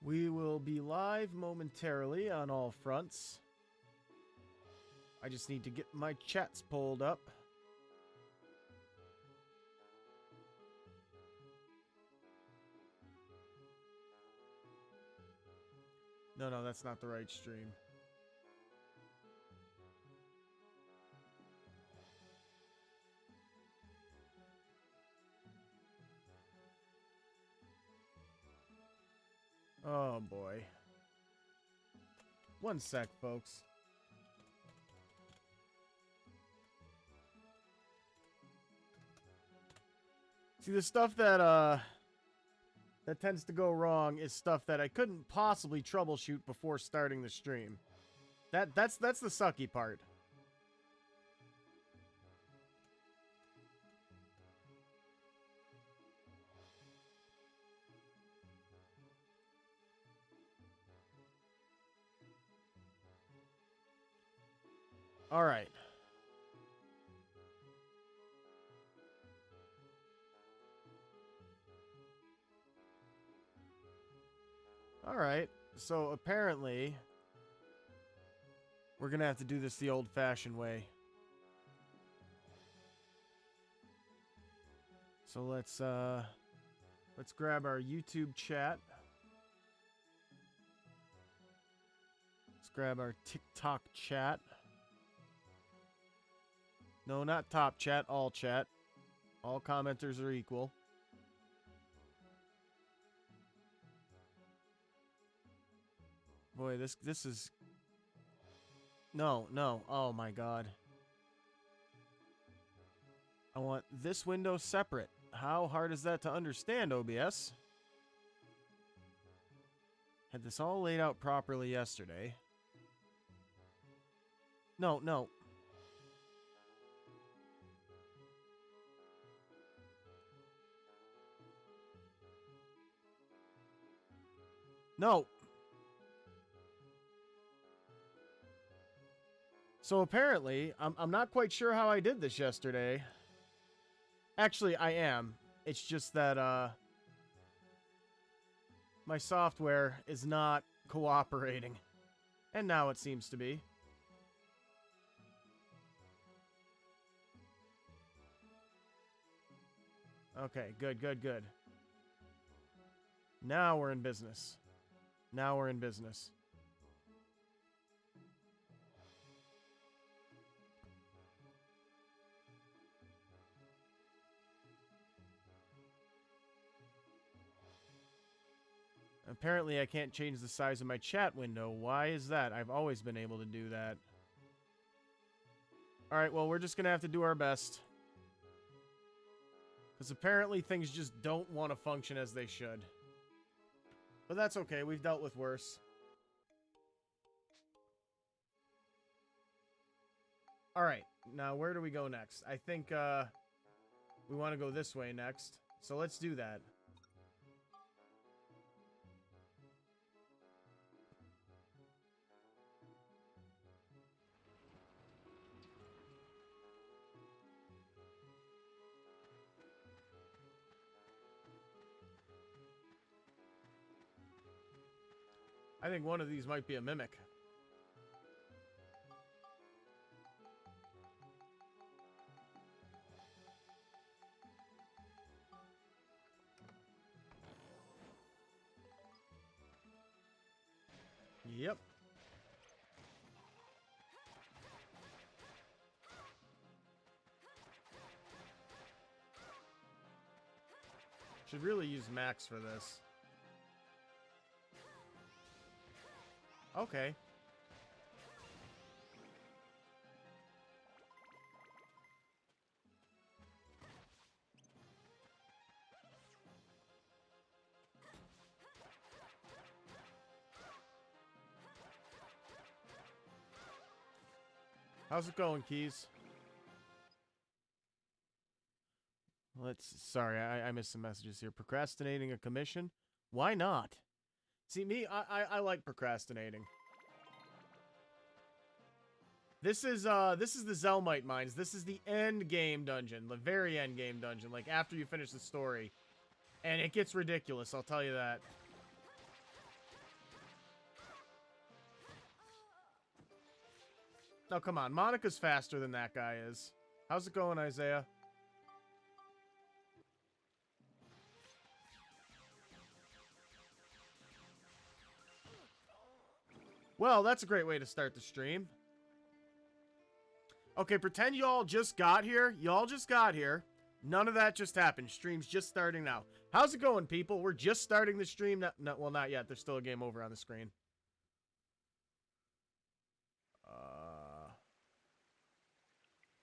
We will be live momentarily on all fronts. I just need to get my chats pulled up. No, that's not the right stream. Oh boy. One sec, folks. See, the stuff that tends to go wrong is stuff that I couldn't possibly troubleshoot before starting the stream. That's the sucky part. All right. All right. So apparently we're going to have to do this the old-fashioned way. So let's grab our YouTube chat. Let's grab our TikTok chat. No, not top chat, all chat. All commenters are equal. Boy, this is... No. Oh my god. I want this window separate. How hard is that to understand, OBS? Had this all laid out properly yesterday. No. No. So apparently, I'm not quite sure how I did this yesterday. Actually, I am. It's just that, my software is not cooperating. And now it seems to be. Okay, good. Now we're in business. Apparently, I can't change the size of my chat window. Why is that? I've always been able to do that. Alright, well, we're just gonna have to do our best. Because apparently things just don't want to function as they should. But that's okay, we've dealt with worse. Alright, now where do we go next? I think, we want to go this way next. So let's do that. I think one of these might be a mimic. Yep. Should really use Max for this. Okay. How's it going, Keys? Sorry, I missed some messages here. Procrastinating a commission? Why not? See, me, I like procrastinating. This is the Zelmite Mines. This is the end game dungeon. The very end game dungeon. Like, after you finish the story. And it gets ridiculous, I'll tell you that. Oh, come on. Monica's faster than that guy is. How's it going, Isaiah? Well, that's a great way to start the stream. Okay, pretend y'all just got here. Y'all just got here. None of that just happened. Stream's just starting now. How's it going, people? We're just starting the stream. No, well, not yet. There's still a game over on the screen.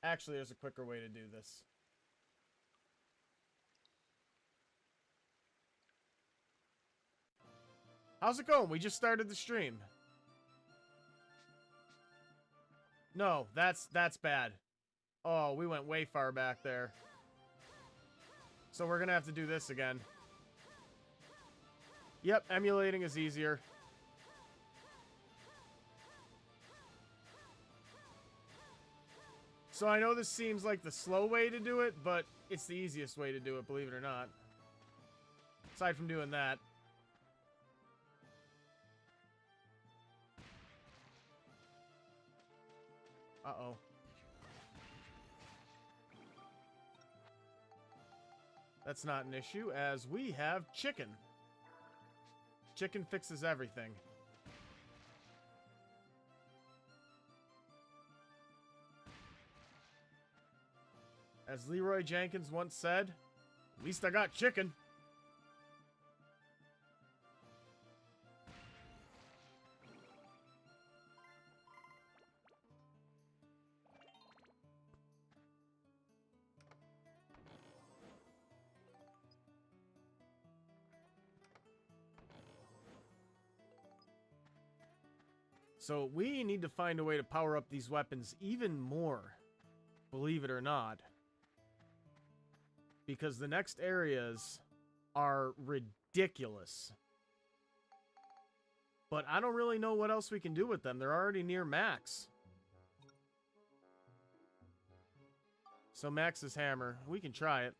Actually, there's a quicker way to do this. How's it going? We just started the stream. No, that's bad. Oh, we went way far back there. So we're gonna have to do this again. Yep, emulating is easier. So I know this seems like the slow way to do it, but it's the easiest way to do it, believe it or not. Aside from doing that. Uh-oh. That's not an issue, as we have chicken. Chicken fixes everything. As Leroy Jenkins once said, at least I got chicken. So we need to find a way to power up these weapons even more, believe it or not. Because the next areas are ridiculous. But I don't really know what else we can do with them. They're already near max. So Max's hammer, we can try it.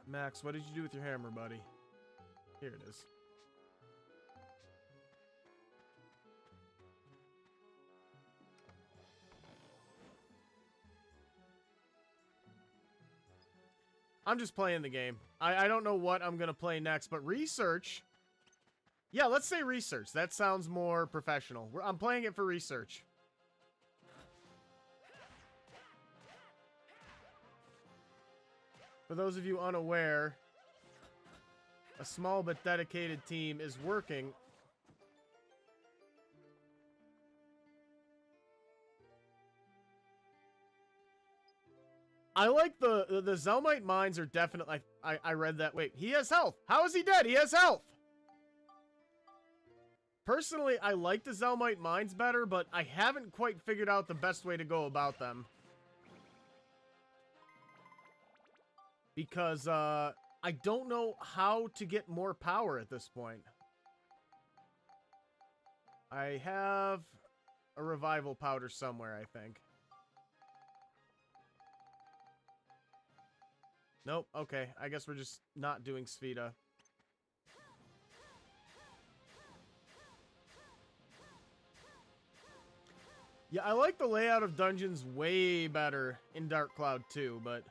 Max, what did you do with your hammer, buddy? Here it is. I'm just playing the game. I don't know what I'm going to play next, but research. Yeah, let's say research. That sounds more professional. I'm playing it for research. For those of you unaware, a small but dedicated team is working. I like the Zelmite mines are definitely... I read that. Wait, he has health. How is he dead? He has health. Personally, I like the Zelmite mines better, but I haven't quite figured out the best way to go about them. Because, I don't know how to get more power at this point. I have a revival powder somewhere, I think. Nope, okay. I guess we're just not doing Spheda. Yeah, I like the layout of dungeons way better in Dark Cloud 2, but...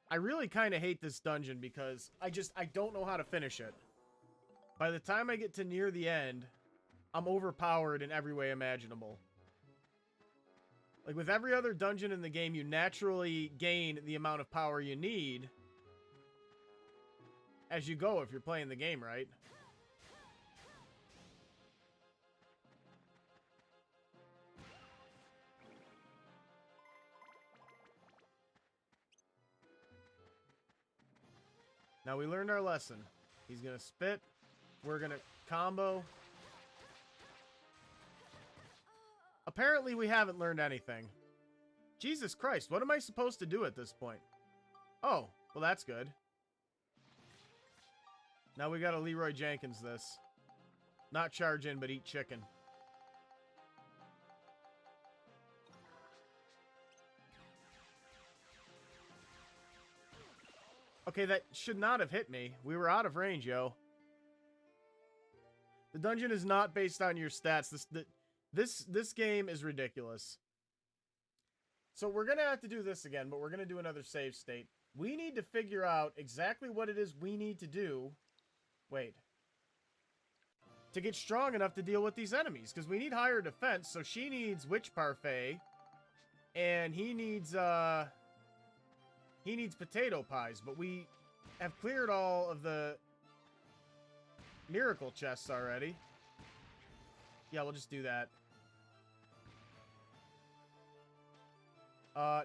I really kind of hate this dungeon because I don't know how to finish it. By the time I get to near the end, I'm overpowered in every way imaginable. Like with every other dungeon in the game, you naturally gain the amount of power you need as you go if you're playing the game right. Now we learned our lesson. He's gonna spit. We're gonna combo. Apparently we haven't learned anything. Jesus Christ, what am I supposed to do at this point? Oh, well that's good. Now we gotta Leroy Jenkins this. Not charge in, but eat chicken. Okay, that should not have hit me. We were out of range, yo. The dungeon is not based on your stats. This game is ridiculous. So we're going to have to do this again, but we're going to do another save state. We need to figure out exactly what it is we need to do. Wait. To get strong enough to deal with these enemies, because we need higher defense. So she needs Witch Parfait, and he needs potato pies. But we have cleared all of the miracle chests already. Yeah, we'll just do that.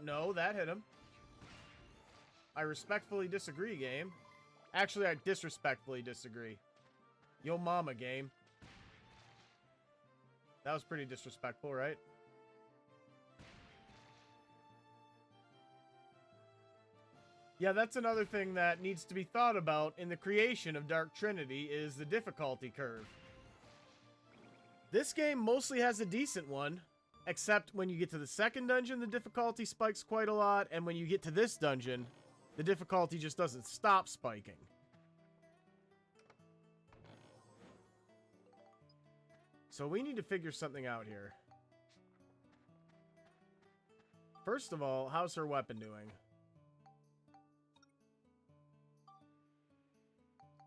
No, that hit him. I respectfully disagree, game. Actually, I disrespectfully disagree. Yo mama, game. That was pretty disrespectful, right? Yeah, that's another thing that needs to be thought about in the creation of Dark Trinity is the difficulty curve. This game mostly has a decent one, except when you get to the second dungeon, the difficulty spikes quite a lot, and when you get to this dungeon, the difficulty just doesn't stop spiking. So we need to figure something out here. First of all, how's her weapon doing?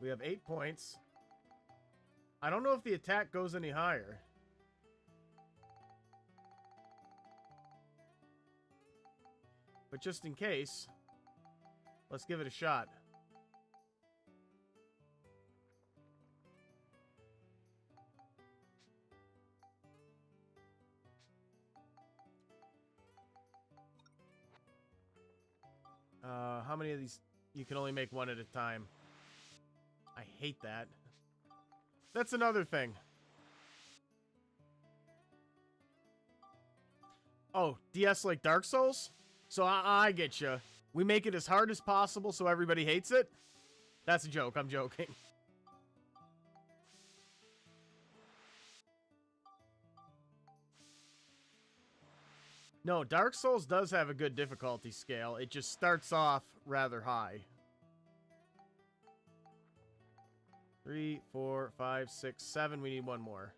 We have 8 points. I don't know if the attack goes any higher. But just in case, let's give it a shot. How many of these? You can only make one at a time. I hate that. That's another thing. Oh, DS like Dark Souls? So I get you. We make it as hard as possible so everybody hates it? That's a joke. I'm joking. No, Dark Souls does have a good difficulty scale. It just starts off rather high. 3, 4, 5, 6, 7. We need one more.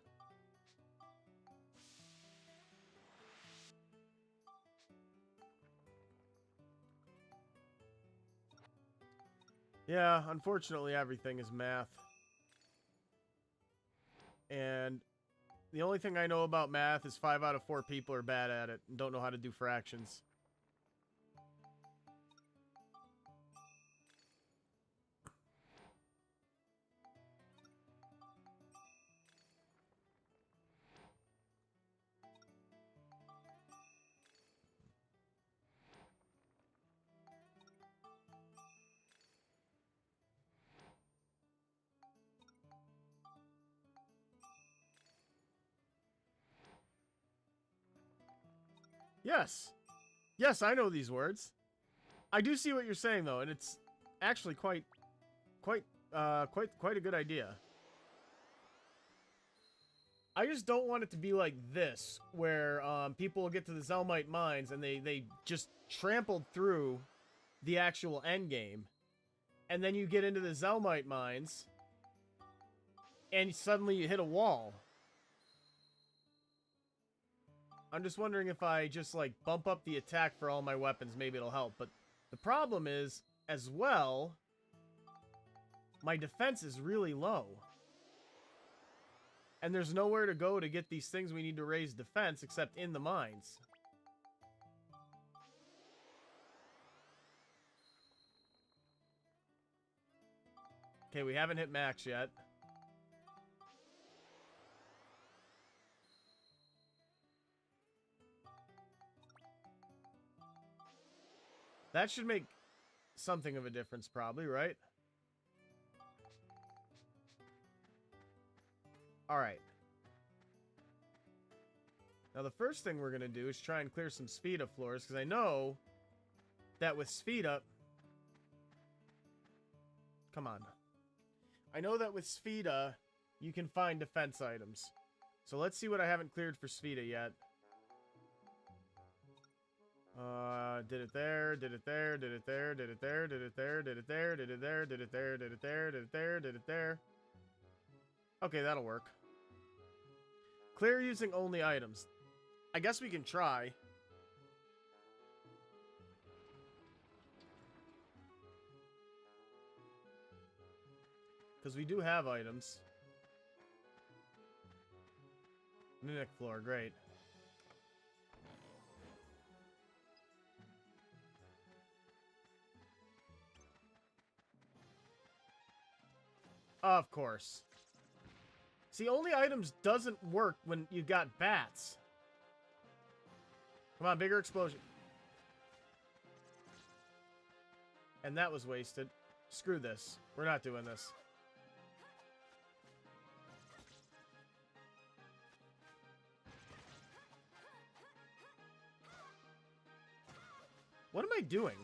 Yeah, unfortunately everything is math. And the only thing I know about math is 5 out of 4 people are bad at it and don't know how to do fractions. Yes. Yes, I know these words. I do see what you're saying though, and it's actually quite a good idea. I just don't want it to be like this, where people will get to the Zelmite mines and they just trampled through the actual end game, and then you get into the Zelmite mines, and suddenly you hit a wall. I'm just wondering if I just, like, bump up the attack for all my weapons, maybe it'll help. But the problem is, as well, my defense is really low. And there's nowhere to go to get these things we need to raise defense except in the mines. Okay, we haven't hit max yet. That should make something of a difference, probably, right? Alright. Now, the first thing we're going to do is try and clear some speed up floors, because I know that with speed up... Come on. I know that with Spheda, you can find defense items. So let's see what I haven't cleared for Spheda yet. Did it there, did it there, did it there, did it there, did it there, did it there, did it there, did it there, did it there, did it there, did it there. Okay, that'll work. Clear using only items. I guess we can try. Because we do have items. Mimic floor, great. Of course. See, only items doesn't work when you got bats. Come on, bigger explosion. And that was wasted. Screw this. We're not doing this. What am I doing?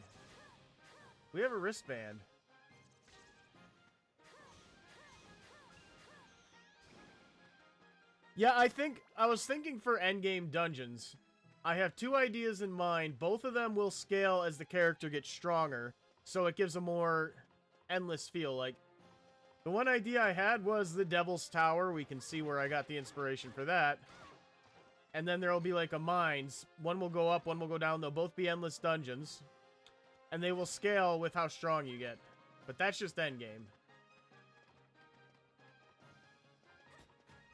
We have a wristband. Yeah, I was thinking for endgame dungeons. I have two ideas in mind. Both of them will scale as the character gets stronger, so it gives a more endless feel. Like, the one idea I had was the Devil's Tower. We can see where I got the inspiration for that. And then there will be like a mines. One will go up, one will go down. They'll both be endless dungeons. And they will scale with how strong you get. But that's just endgame.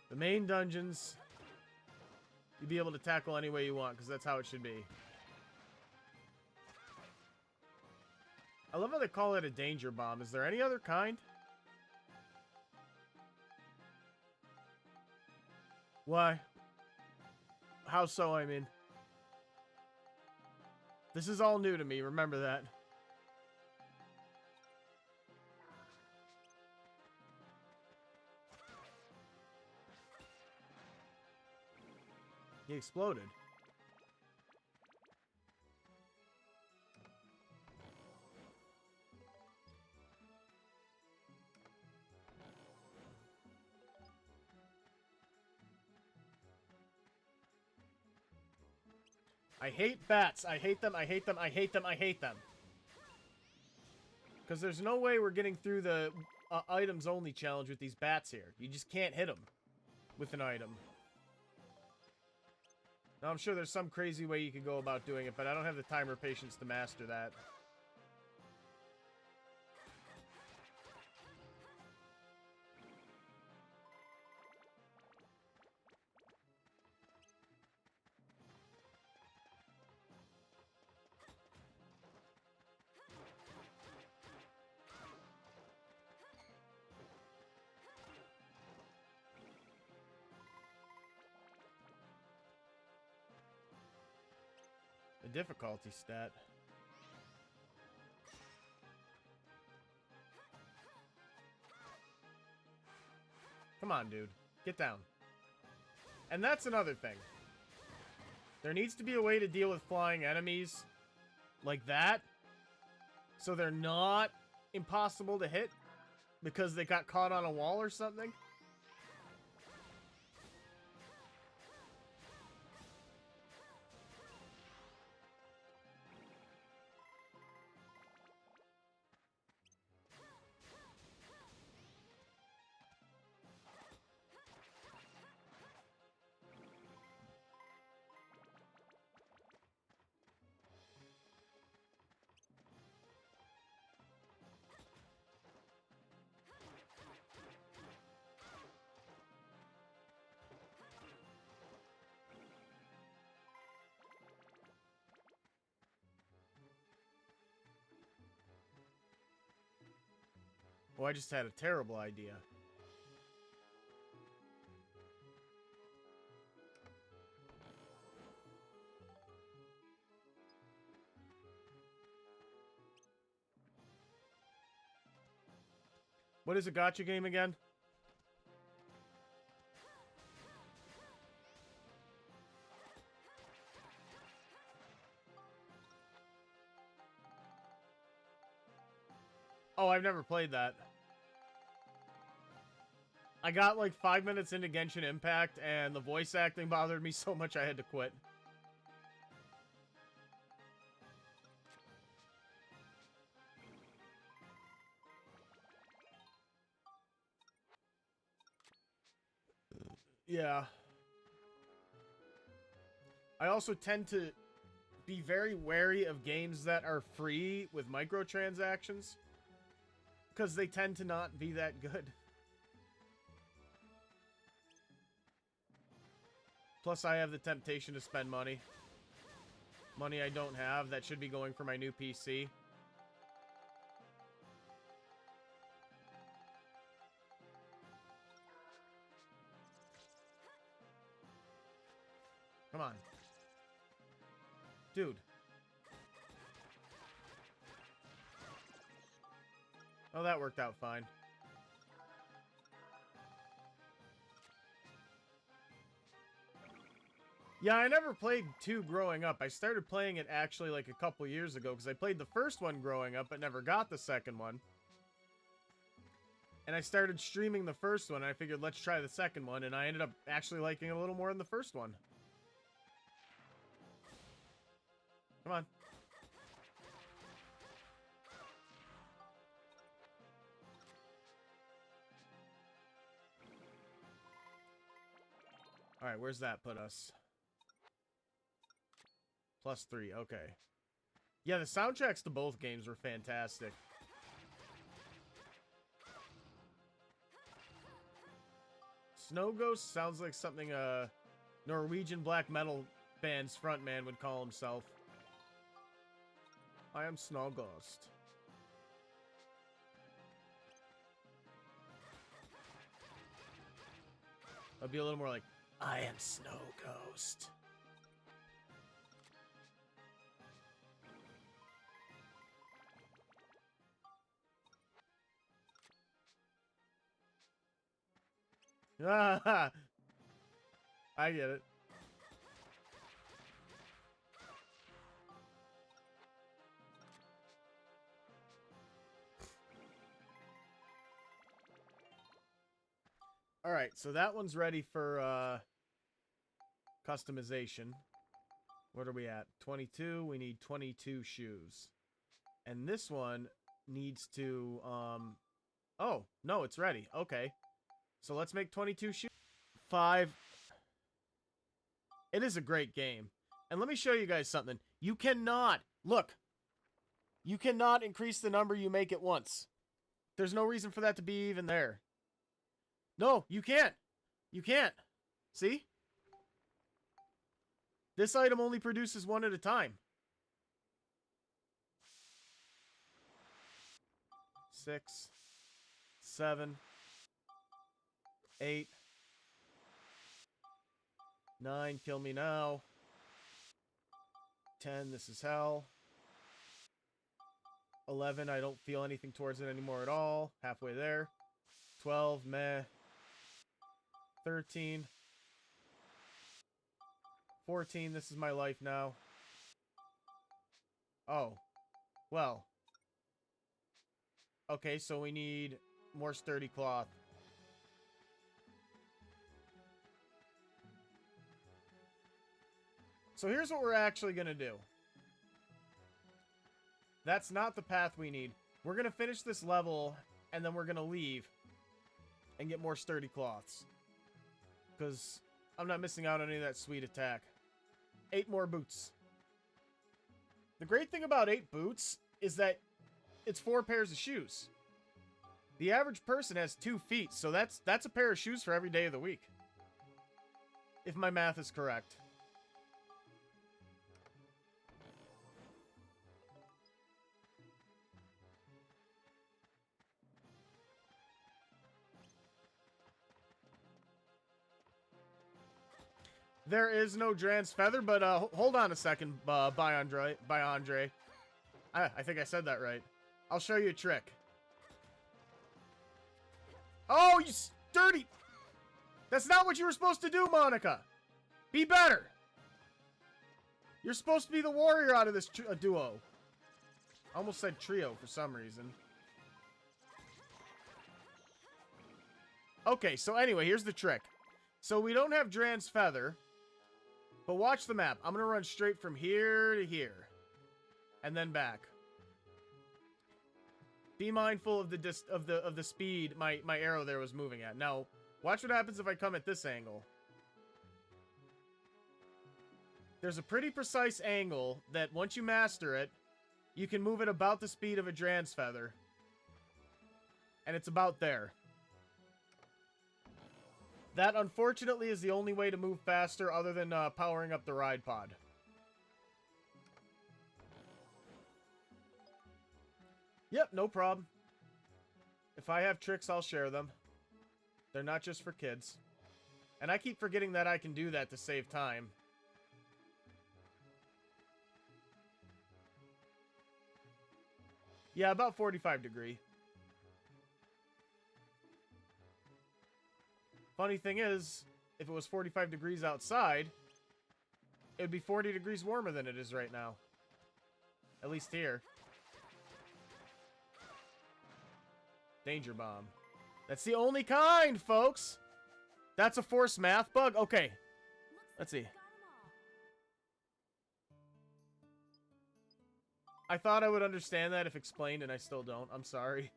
The main dungeons, you'll be able to tackle any way you want, because that's how it should be. I love how they call it a danger bomb. Is there any other kind? Why? How so, I mean? This is all new to me, remember that. He exploded. I hate bats. I hate them. I hate them. I hate them. I hate them. Because there's no way we're getting through the items only challenge with these bats here. You just can't hit them with an item. Now, I'm sure there's some crazy way you could go about doing it, but I don't have the time or patience to master that. The difficulty stat. Come on, dude. Get down. And that's another thing. There needs to be a way to deal with flying enemies like that, so they're not impossible to hit because they got caught on a wall or something. Oh, I just had a terrible idea. What is a gacha game again? Oh, I've never played that. I got like 5 minutes into Genshin Impact, and the voice acting bothered me so much I had to quit. Yeah. I also tend to be very wary of games that are free with microtransactions, because they tend to not be that good. Plus, I have the temptation to spend money. Money I don't have that should be going for my new PC. Come on. Dude. Oh, that worked out fine. Yeah, I never played 2 growing up. I started playing it actually like a couple years ago because I played the first one growing up but never got the second one. And I started streaming the first one and I figured let's try the second one, and I ended up actually liking it a little more than the first one. Come on. Alright, where's that put us? +3, okay. Yeah, the soundtracks to both games were fantastic. Snow Ghost sounds like something a Norwegian black metal band's frontman would call himself. I am Snow Ghost. I'd be a little more like, I am Snow Ghost. Ah, I get it. All right, so that one's ready for customization. What are we at? 22. We need 22 shoes. And this one needs to oh, no, it's ready. Okay. So let's make 22 shoes. 5. It is a great game. And let me show you guys something. You cannot, look. You cannot increase the number you make at once. There's no reason for that to be even there. No, you can't. You can't. See? This item only produces 1 at a time. 6, 7, 8, 9, kill me now. 10, this is hell. 11, I don't feel anything towards it anymore at all. Halfway there. 12, meh. 13. 14, this is my life now. Oh. Well. Okay, so we need more sturdy cloth. So here's what we're actually going to do. That's not the path we need. We're going to finish this level, and then we're going to leave and get more sturdy cloths. Because I'm not missing out on any of that sweet attack. 8 more boots. The great thing about 8 boots is that it's 4 pairs of shoes. The average person has 2 feet, so that's a pair of shoes for every day of the week. If my math is correct. There is no Dran's Feather, but hold on a second, by Andre. I think I said that right. I'll show you a trick. Oh, you sturdy! That's not what you were supposed to do, Monica! Be better! You're supposed to be the warrior out of this duo. I almost said trio for some reason. Okay, so anyway, here's the trick. So we don't have Dran's Feather. But watch the map. I'm going to run straight from here to here. And then back. Be mindful of the speed my arrow there was moving at. Now, watch what happens if I come at this angle. there's a pretty precise angle that once you master it, you can move it about the speed of a Dran's feather. And it's about there. That, unfortunately, is the only way to move faster other than powering up the ride pod. Yep, no problem. If I have tricks, I'll share them. They're not just for kids. And I keep forgetting that I can do that to save time. Yeah, about 45 degree. Funny thing is, if it was 45 degrees outside, it would be 40 degrees warmer than it is right now. At least here. Danger bomb. That's the only kind, folks! That's a forced math bug? Okay. Let's see. I thought I would understand that if explained, and I still don't. I'm sorry.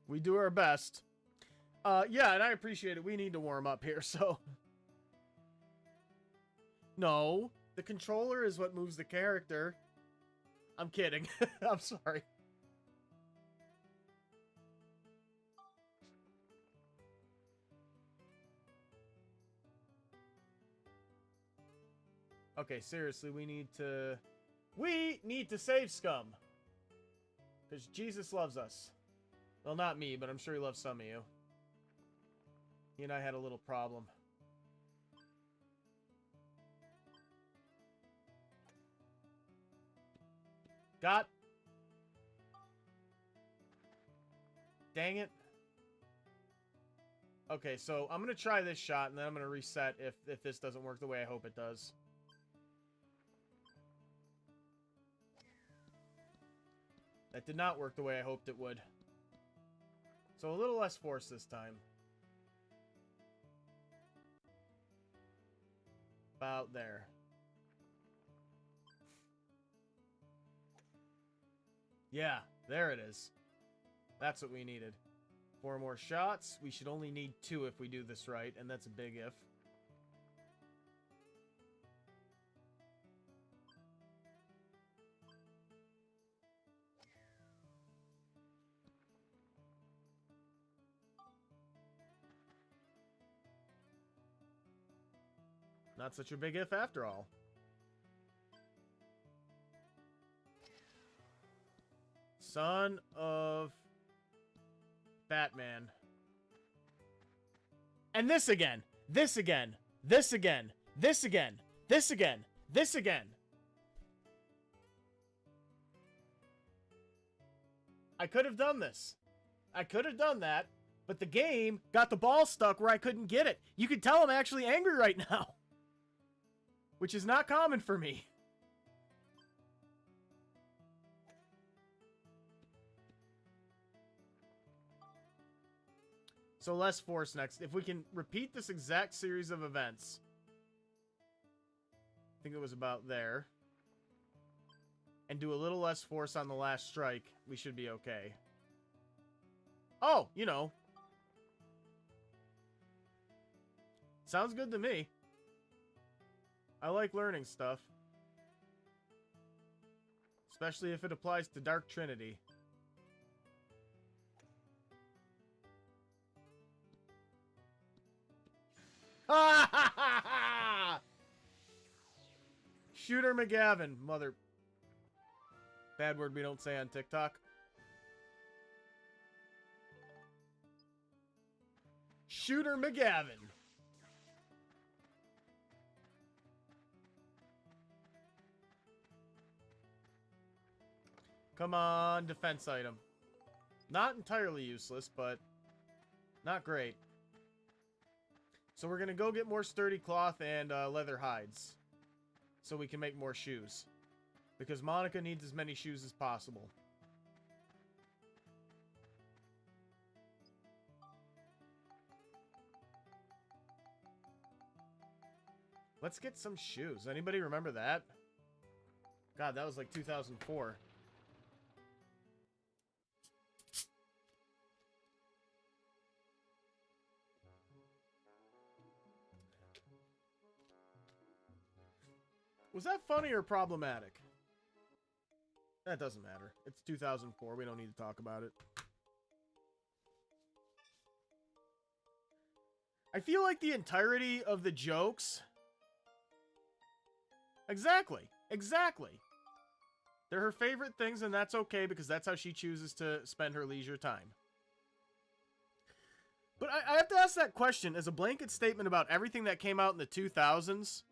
We do our best. Yeah, and I appreciate it. We need to warm up here, so... No, the controller is what moves the character. I'm kidding. I'm sorry. Okay, seriously, we need to save Scum. Because Jesus loves us. Well, not me, but I'm sure he loves some of you. He and I had a little problem. Got. Dang it. Okay, so I'm going to try this shot, and then I'm going to reset if this doesn't work the way I hope it does. That did not work the way I hoped it would. So a little less force this time. About there. Yeah, there it is. That's what we needed. 4 more shots. We should only need 2 if we do this right, and that's a big if. Not such a big if after all. Son of Batman. And this again. This again. This again. This again. This again. This again. I could have done this. I could have done that, but the game got the ball stuck where I couldn't get it. You can tell I'm actually angry right now. Which is not common for me. So less force next. If we can repeat this exact series of events. I think it was about there. And do a little less force on the last strike. We should be okay. Oh, you know. Sounds good to me. I like learning stuff. Especially if it applies to Dark Trinity. Ha ha ha ha! Shooter McGavin, mother... Bad word we don't say on TikTok. Shooter McGavin. Come on, defense item. Not entirely useless, but not great. So we're going to go get more sturdy cloth and leather hides. So we can make more shoes. Because Monica needs as many shoes as possible. Let's get some shoes. Anybody remember that? God, that was like 2004. Was that funny or problematic? That doesn't matter. It's 2004. We don't need to talk about it. I feel like the entirety of the jokes... Exactly. Exactly. They're her favorite things, and that's okay because that's how she chooses to spend her leisure time. But I have to ask that question as a blanket statement about everything that came out in the 2000s.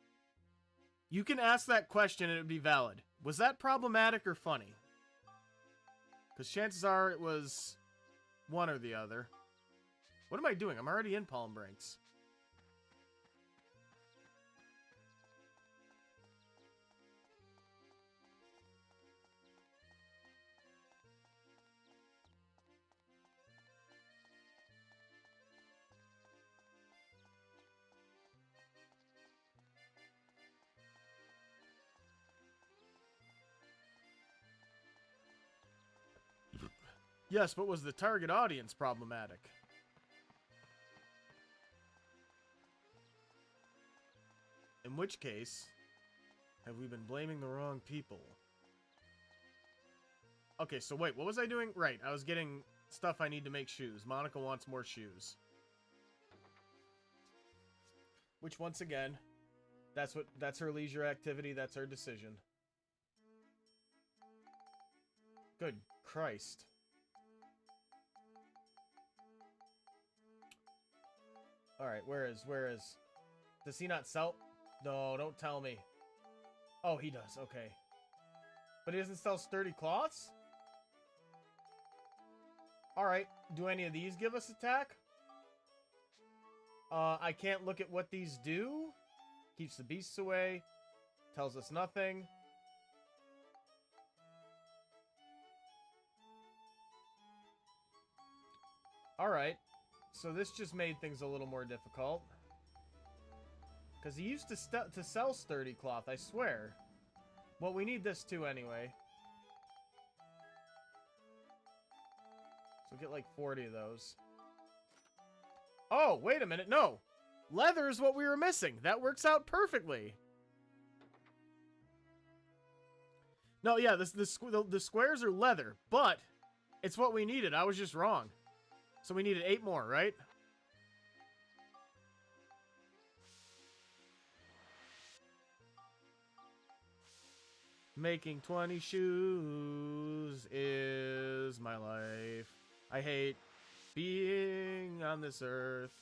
You can ask that question and it would be valid. Was that problematic or funny? Because chances are it was one or the other. What am I doing? I'm already in Palm Branks. Yes, but was the target audience problematic? In which case, have we been blaming the wrong people? Okay, so wait, what was I doing? Right, I was getting stuff I need to make shoes. Monica wants more shoes. Which, once again, that's her leisure activity, that's her decision. Good Christ. Alright, where is? Does he not sell? No, don't tell me. Oh, he does, okay. But he doesn't sell sturdy cloths? Alright, do any of these give us attack? I can't look at what these do. Keeps the beasts away. Tells us nothing. Alright. So this just made things a little more difficult. Because he used to sell sturdy cloth, I swear. Well, we need this too anyway. So get like 40 of those. Oh, wait a minute, no! Leather is what we were missing. That works out perfectly. No, yeah, the squares are leather, but it's what we needed. I was just wrong. So we needed 8 more, right? Making 20 shoes is my life. I hate being on this earth.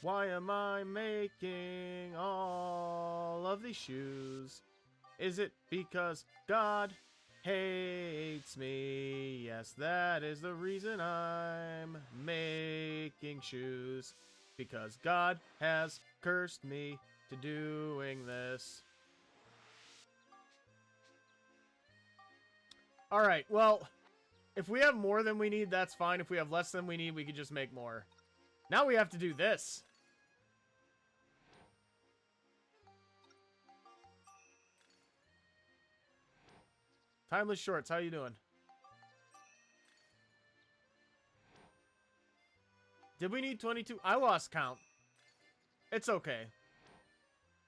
Why am I making all of these shoes? Is it because God hates me? Yes, that is the reason I'm making shoes. Because God has cursed me to doing this. Alright, well, if we have more than we need, that's fine. If we have less than we need, we can just make more. Now we have to do this. Timeless Shorts, how you doing? Did we need 22? I lost count. It's okay.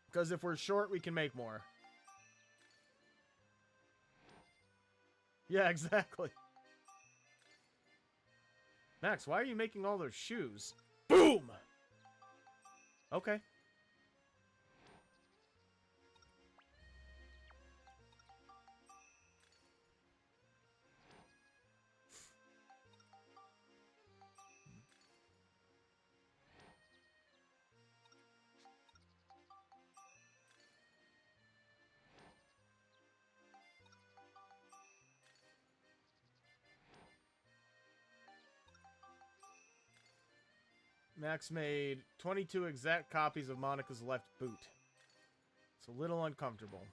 Because if we're short, we can make more. Yeah, exactly. Max, why are you making all those shoes? Boom! Okay. Max made 22 exact copies of Monica's left boot. It's a little uncomfortable.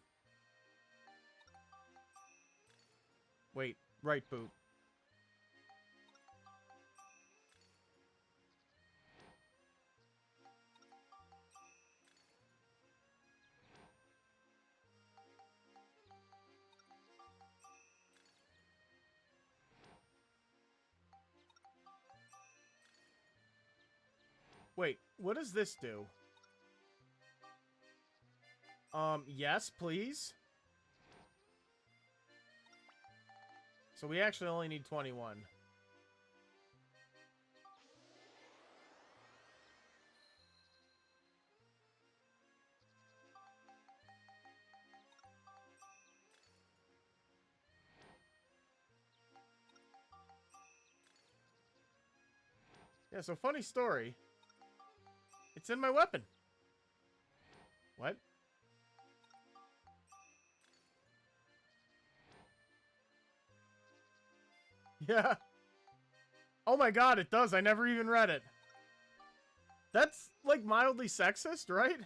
Wait, right boot. Wait, what does this do? Yes, please. So we actually only need 21. Yeah, so funny story. It's in my weapon. What? Yeah. Oh my god, it does. I never even read it. That's, like, mildly sexist, right?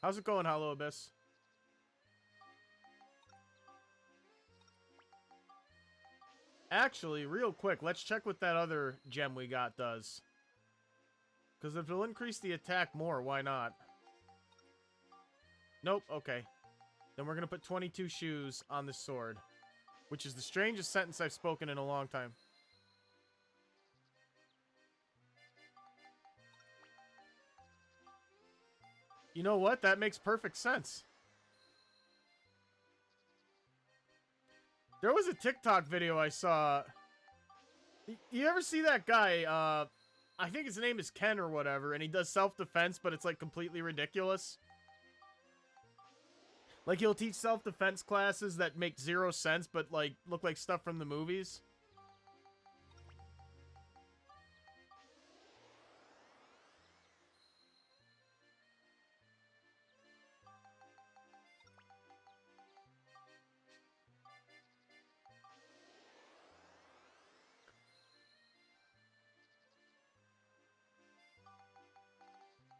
How's it going, Hollow Abyss? Actually, real quick, let's check what that other gem we got does. Because if it'll increase the attack more, why not? Nope, okay. Then we're going to put 22 shoes on this sword. Which is the strangest sentence I've spoken in a long time. You know what? That makes perfect sense. There was a TikTok video I saw. You ever see that guy? I think his name is Ken or whatever, and he does self-defense, but it's like completely ridiculous. Like he'll teach self-defense classes that make 0 sense, but like look like stuff from the movies.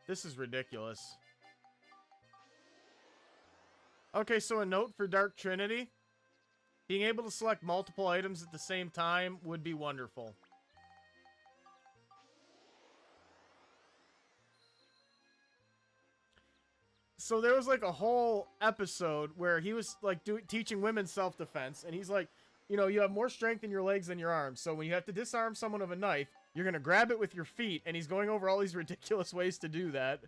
This is ridiculous. Okay, so a note for Dark Trinity. Being able to select multiple items at the same time would be wonderful. So there was like a whole episode where he was like teaching women self-defense, and he's like, you know, you have more strength in your legs than your arms, so when you have to disarm someone of a knife, you're gonna grab it with your feet, and he's going over all these ridiculous ways to do that.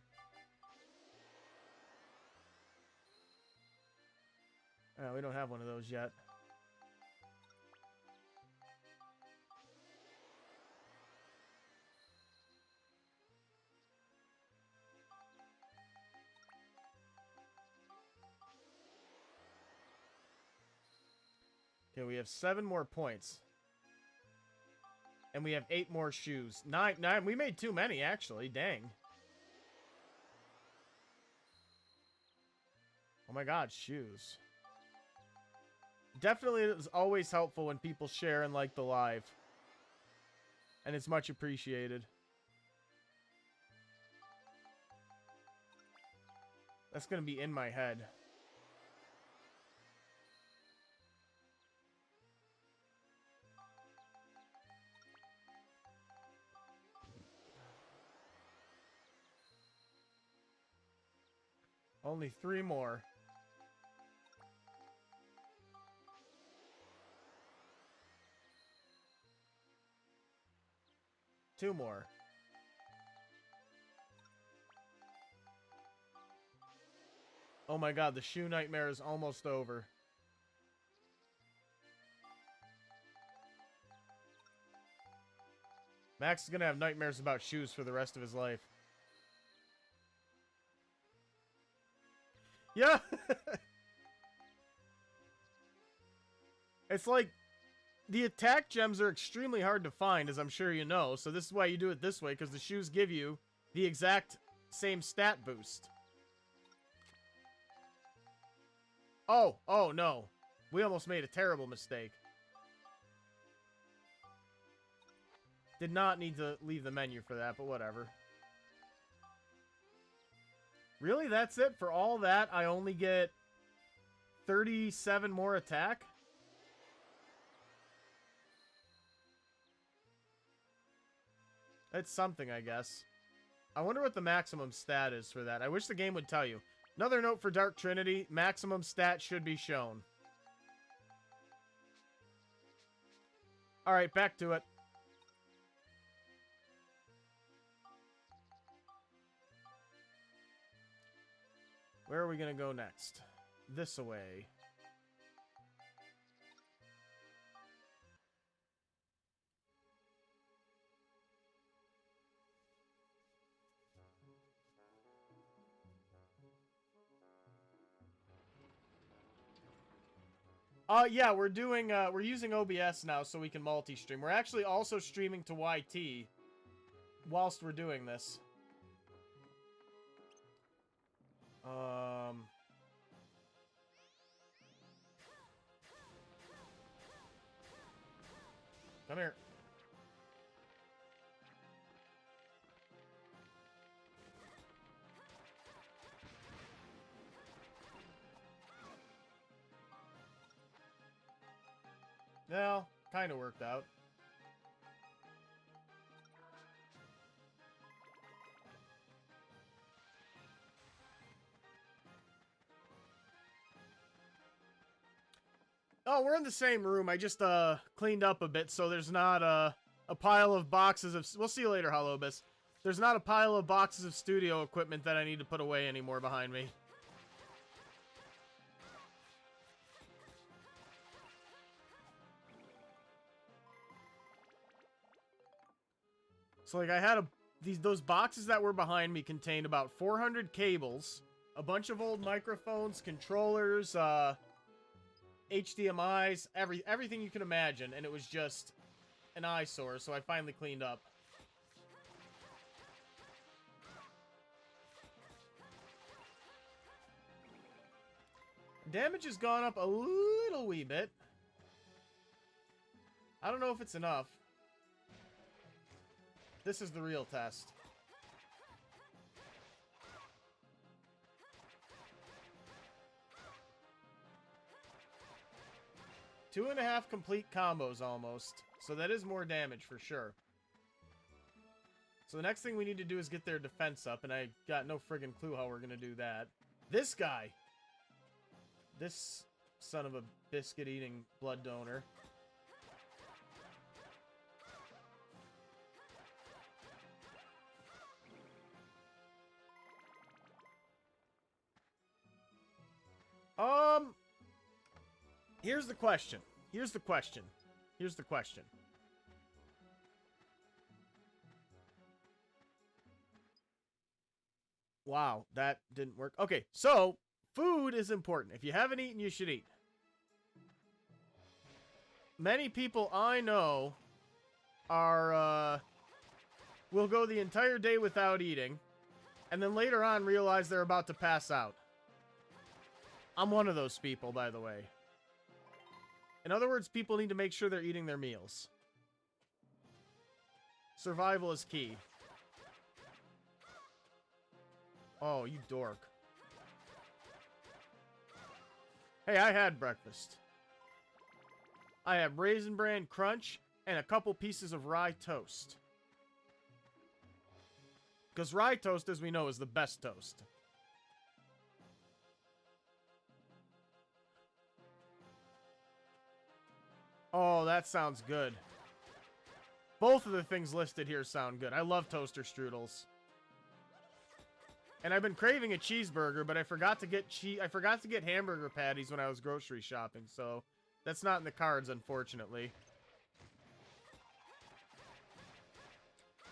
We don't have one of those yet. Okay, we have 7 more points. And we have 8 more shoes. 9. We made too many, actually. Dang. Oh my god, shoes. Definitely is always helpful when people share and like the live. And it's much appreciated. That's gonna be in my head. Only 3 more. Two more. Oh my god, the shoe nightmare is almost over. Max is gonna have nightmares about shoes for the rest of his life. Yeah! It's like, the attack gems are extremely hard to find, as I'm sure you know, so this is why you do it this way, because the shoes give you the exact same stat boost. Oh no. We almost made a terrible mistake. Did not need to leave the menu for that, but whatever. Really? That's it? For all that, I only get 37 more attack? That's something, I guess. I wonder what the maximum stat is for that. I wish the game would tell you. Another note for Dark Trinity, maximum stat should be shown. Alright, back to it. Where are we gonna go next? This way. Yeah, we're using OBS now so we can multi-stream. We're actually also streaming to YT whilst we're doing this. Come here. Well, kind of worked out. Oh, we're in the same room. I just cleaned up a bit so there's not a pile of boxes of... We'll see you later, Holobus. There's not a pile of boxes of studio equipment that I need to put away anymore behind me. So, like, I had those boxes that were behind me contained about 400 cables, a bunch of old microphones, controllers, HDMIs, everything you can imagine, and it was just an eyesore, so I finally cleaned up. Damage has gone up a little wee bit. I don't know if it's enough. This is the real test. Two and a half complete combos almost. So that is more damage for sure. So the next thing we need to do is get their defense up, and I got no friggin' clue how we're gonna do that. This guy! This son of a biscuit-eating blood donor. Here's the question. Here's the question. Here's the question. Wow, that didn't work. Okay, so, food is important. If you haven't eaten, you should eat. Many people I know are, will go the entire day without eating, and then later on realize they're about to pass out. I'm one of those people, by the way. In other words, people need to make sure they're eating their meals. Survival is key. Oh, you dork. Hey, I had breakfast. I had Raisin Bran Crunch and a couple pieces of rye toast. Because rye toast, as we know, is the best toast. Oh, that sounds good. Both of the things listed here sound good. I love toaster strudels. And I've been craving a cheeseburger, but I forgot to get hamburger patties when I was grocery shopping, so that's not in the cards, unfortunately.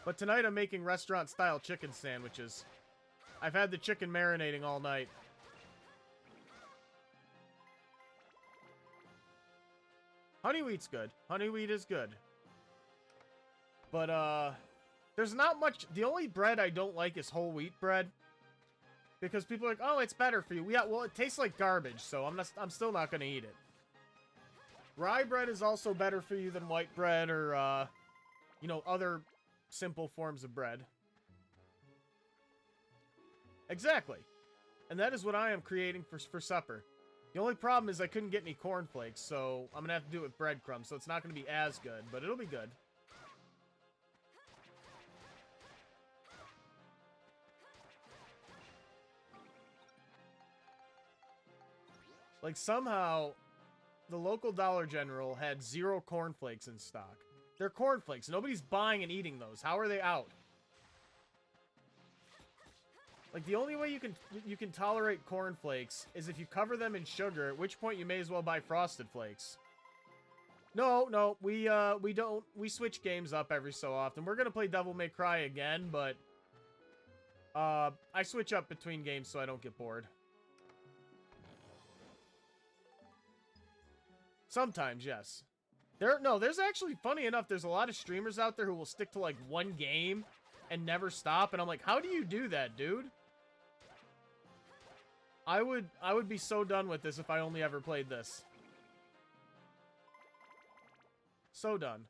But tonight I'm making restaurant-style chicken sandwiches. I've had the chicken marinating all night. Honey wheat's good. Honey wheat is good. But, there's not much... The only bread I don't like is whole wheat bread. Because people are like, oh, it's better for you. Yeah, well, it tastes like garbage, so I'm still not going to eat it. Rye bread is also better for you than white bread or, you know, other simple forms of bread. Exactly. And that is what I am creating for supper. The only problem is I couldn't get any cornflakes, so I'm going to have to do it with breadcrumbs, so it's not going to be as good, but it'll be good. Like, somehow, the local Dollar General had 0 cornflakes in stock. They're cornflakes. Nobody's buying and eating those. How are they out? Like, the only way you can tolerate cornflakes is if you cover them in sugar, at which point you may as well buy Frosted Flakes. No, we switch games up every so often. We're gonna play Devil May Cry again, but I switch up between games so I don't get bored. Sometimes, yes. There's actually, funny enough, there's a lot of streamers out there who will stick to like one game and never stop, and I'm like, how do you do that, dude? I would be so done with this if I only ever played this. So done.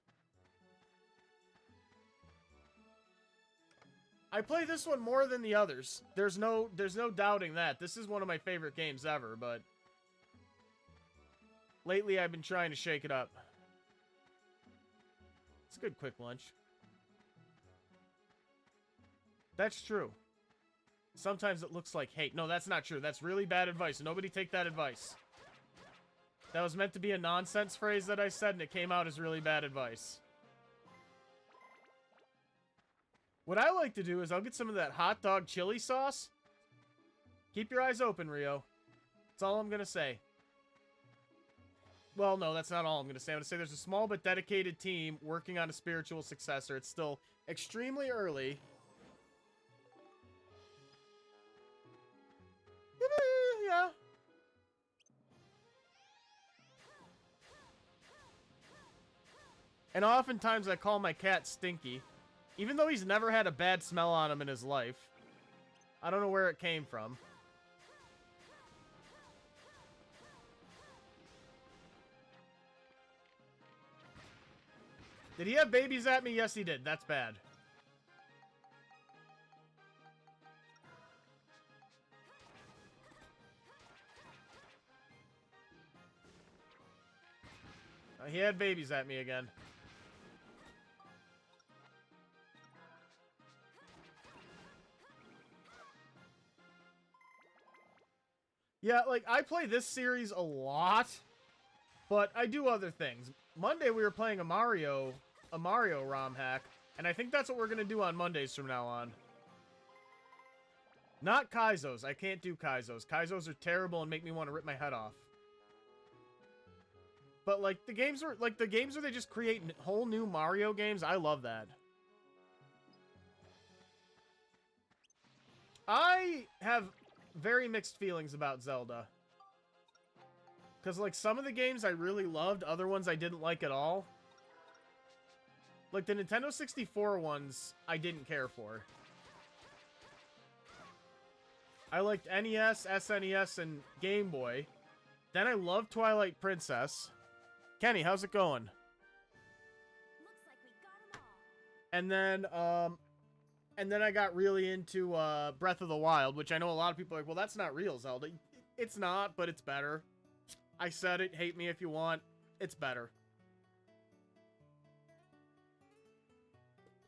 I play this one more than the others. There's no doubting that. This is one of my favorite games ever, but lately I've been trying to shake it up. It's a good quick lunch. That's true. Sometimes it looks like hate. No, that's not true. That's really bad advice. Nobody take that advice. That was meant to be a nonsense phrase that I said, and it came out as really bad advice. What I like to do is I'll get some of that hot dog chili sauce. Keep your eyes open, Rio. That's all I'm going to say. Well, no, that's not all I'm going to say. I'm going to say there's a small but dedicated team working on a spiritual successor. It's still extremely early. Yeah. And oftentimes I call my cat Stinky. Even though he's never had a bad smell on him in his life. I don't know where it came from. Did he have babies at me? Yes, he did. That's bad. He had babies at me again. Yeah, like, I play this series a lot, but I do other things. Monday we were playing a Mario ROM hack, and I think that's what we're going to do on Mondays from now on. Not Kaizos. I can't do Kaizos. Kaizos are terrible and make me want to rip my head off. But, like, the games where they just create whole new Mario games, I love that. I have very mixed feelings about Zelda. Because, like, some of the games I really loved, other ones I didn't like at all. Like, the Nintendo 64 ones, I didn't care for. I liked NES, SNES, and Game Boy. Then I loved Twilight Princess. Kenny, how's it going? Looks like we got 'em all. And then I got really into Breath of the Wild, which I know a lot of people are like, well, that's not real Zelda. It's not, but it's better. I said it, hate me if you want. It's better.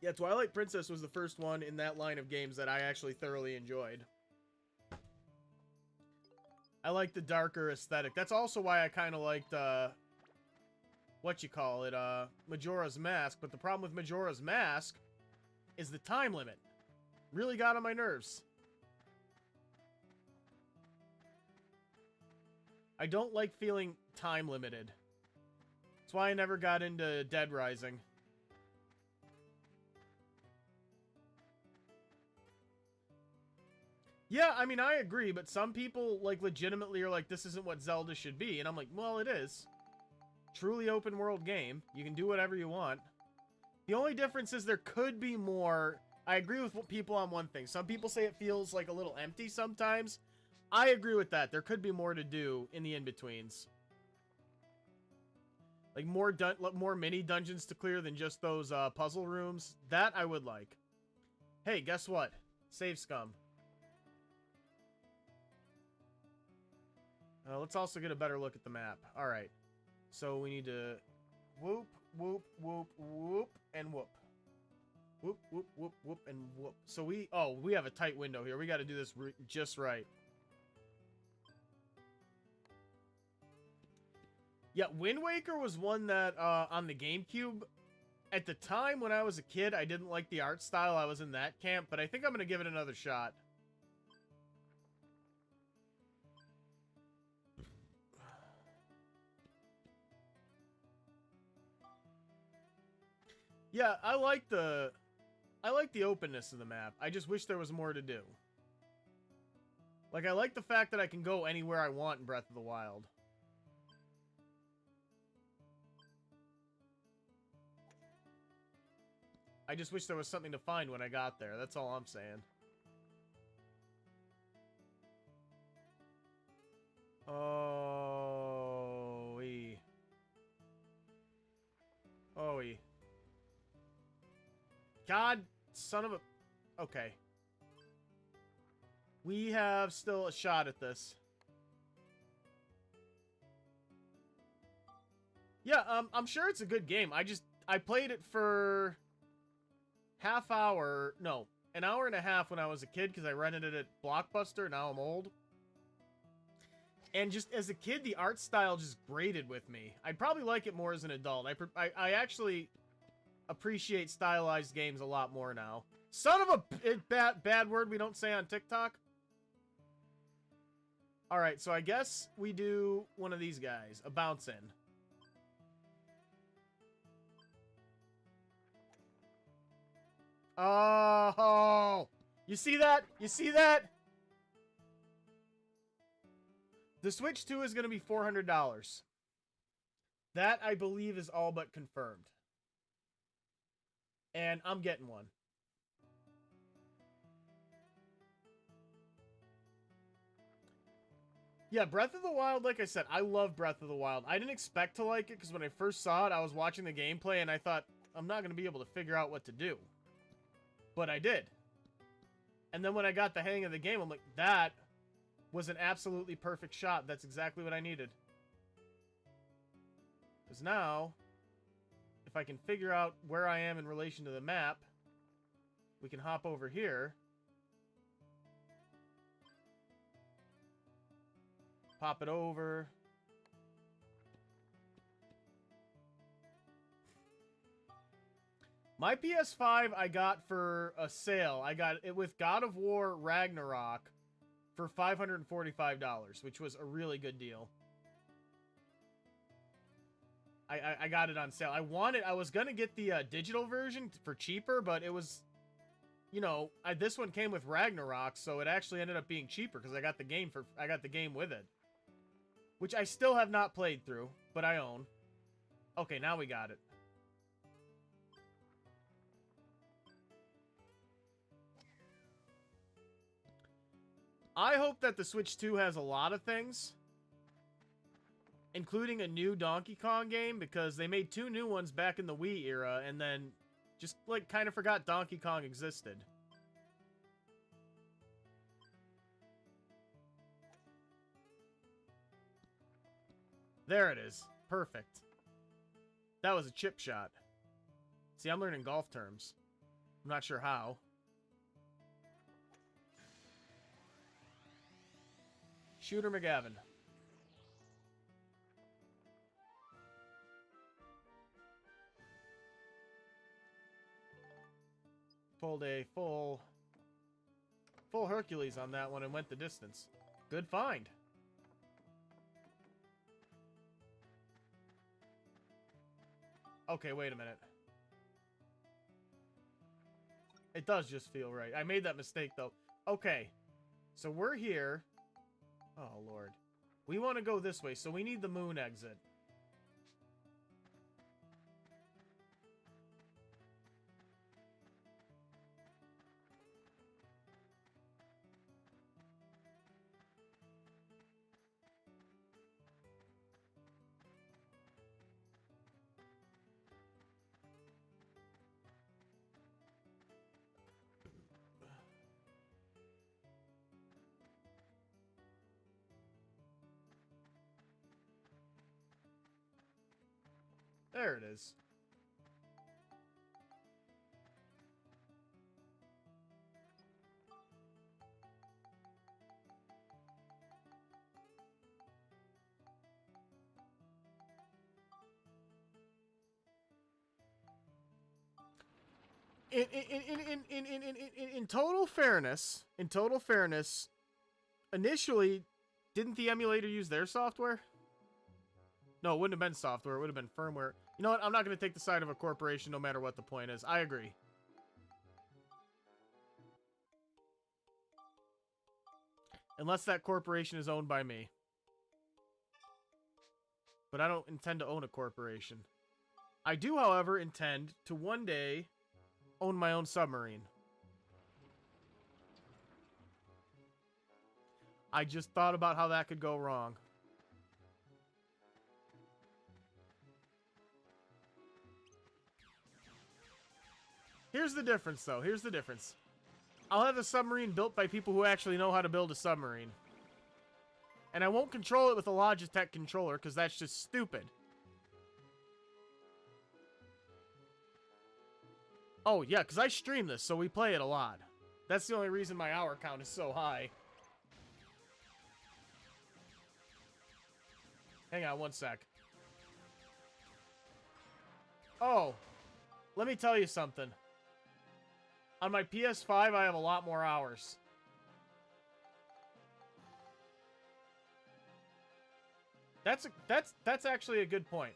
Yeah, Twilight Princess was the first one in that line of games that I actually thoroughly enjoyed. I like the darker aesthetic. That's also why I kind of liked, Majora's Mask. But the problem with Majora's Mask is the time limit. Really got on my nerves. I don't like feeling time limited. That's why I never got into Dead Rising. Yeah, I mean, I agree, but some people, like, legitimately are like, this isn't what Zelda should be. And I'm like, well, it is. Truly open world game. You can do whatever you want. The only difference is there could be more. I agree with people on one thing. Some people say it feels like a little empty sometimes. I agree with that. There could be more to do in the in-betweens. Like more mini dungeons to clear than just those puzzle rooms. That I would like. Hey, guess what? Save scum. Let's also get a better look at the map. Alright. So we need to whoop, whoop, whoop, whoop, and whoop. Whoop, whoop, whoop, whoop, and whoop. So we have a tight window here. We got to do this just right. Yeah, Wind Waker was one that, on the GameCube, at the time when I was a kid, I didn't like the art style. I was in that camp, but I think I'm going to give it another shot. Yeah, I like the openness of the map. I just wish there was more to do. Like, I like the fact that I can go anywhere I want in Breath of the Wild. I just wish there was something to find when I got there. That's all I'm saying. Oh-ee. Oh-ee. God, son of a... Okay. We have still a shot at this. Yeah, I'm sure it's a good game. I played it for... half hour, no, an hour and a half when I was a kid because I rented it at Blockbuster. Now I'm old. And just as a kid, the art style just grated with me. I'd probably like it more as an adult. I actually appreciate stylized games a lot more now. Son of a bad word we don't say on TikTok. All right, so I guess we do one of these guys, a bounce in. Oh, you see that? You see that? The Switch 2 is going to be $400. That, I believe, is all but confirmed. And I'm getting one. Yeah, Breath of the Wild, like I said, I love Breath of the Wild. I didn't expect to like it because when I first saw it, I was watching the gameplay and I thought, I'm not going to be able to figure out what to do. But I did. And then when I got the hang of the game, I'm like, that was an absolutely perfect shot. That's exactly what I needed. Because now, if I can figure out where I am in relation to the map, we can hop over here. Pop it over. My PS5 I got for a sale. I got it with God of War Ragnarok for $545, which was a really good deal. I got it on sale. I was gonna get the digital version for cheaper, but it was, you know, this one came with Ragnarok, so it actually ended up being cheaper because I got the game with it, which I still have not played through, but I own. Okay, now we got it. I hope that the Switch 2 has a lot of things, including a new Donkey Kong game, because they made 2 new ones back in the Wii era, and then just, like, kind of forgot Donkey Kong existed. There it is. Perfect. That was a chip shot. See, I'm learning golf terms. I'm not sure how. Shooter McGavin. Pulled a full Hercules on that one and went the distance. Good find. Okay, wait a minute. It does just feel right. I made that mistake, though. Okay. So we're here. Oh, Lord. We want to go this way, so we need the moon exit. There it is. In total fairness, initially, didn't the emulator use their software? No, it wouldn't have been software. It would have been firmware. You know what? I'm not going to take the side of a corporation no matter what the point is. I agree. Unless that corporation is owned by me. But I don't intend to own a corporation. I do, however, intend to one day own my own submarine. I just thought about how that could go wrong. Here's the difference, though. Here's the difference. I'll have a submarine built by people who actually know how to build a submarine. And I won't control it with a Logitech controller, because that's just stupid. Oh, yeah, because I stream this, so we play it a lot. That's the only reason my hour count is so high. Hang on one sec. Oh, let me tell you something. On my PS5, I have a lot more hours. That's actually a good point.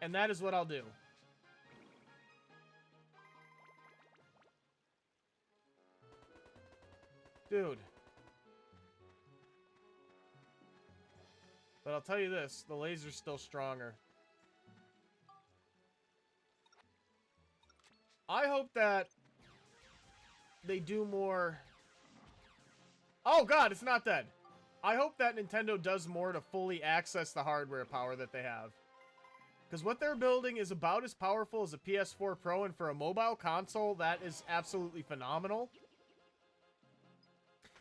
And that is what I'll do. Dude. But I'll tell you this, the laser's still stronger. I hope that they do more... Oh god, it's not dead. I hope that Nintendo does more to fully access the hardware power that they have. Because what they're building is about as powerful as a PS4 Pro, and for a mobile console, that is absolutely phenomenal.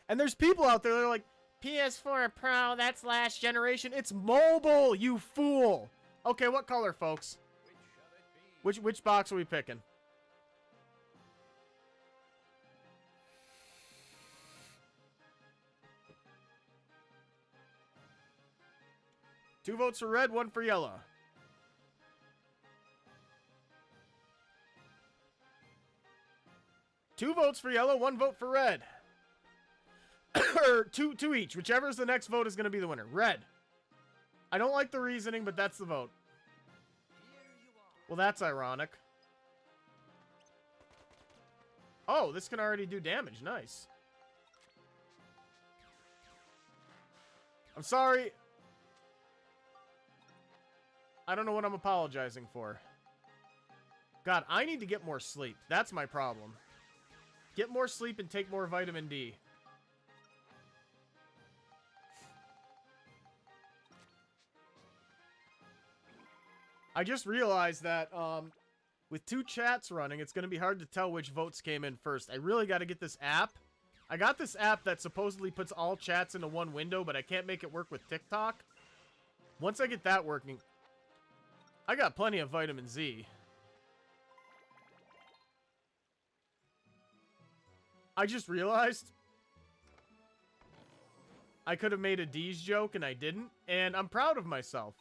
And there's people out there that are like, PS4 Pro, that's last generation. It's mobile, you fool! Okay, what color, folks? Which box are we picking? Two votes for red, one for yellow. Two votes for yellow, one vote for red. Or two each. Whichever's the next vote is going to be the winner. Red. I don't like the reasoning, but that's the vote. Well, that's ironic. Oh, this can already do damage. Nice. I'm sorry. I don't know what I'm apologizing for. God, I need to get more sleep. That's my problem. Get more sleep and take more vitamin D. I just realized that with two chats running, it's going to be hard to tell which votes came in first. I really got to get this app. I got this app that supposedly puts all chats into one window, but I can't make it work with TikTok. Once I get that working, I got plenty of vitamin Z. I just realized I could have made a D's joke and I didn't, and I'm proud of myself.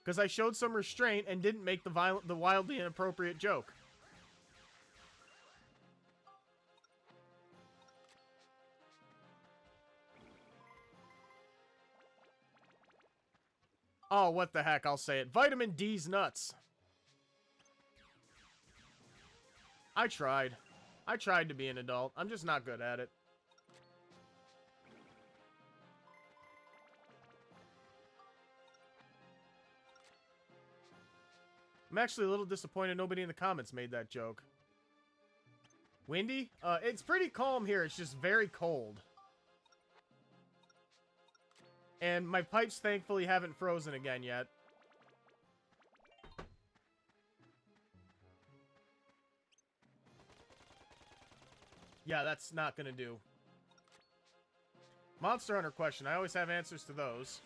Because I showed some restraint and didn't make the wildly inappropriate joke. Oh, what the heck, I'll say it. Vitamin D's nuts. I tried. I tried to be an adult. I'm just not good at it. I'm actually a little disappointed nobody in the comments made that joke. Windy? It's pretty calm here. It's just very cold. And my pipes, thankfully, haven't frozen again yet. Yeah, that's not gonna do. Monster Hunter question. I always have answers to those.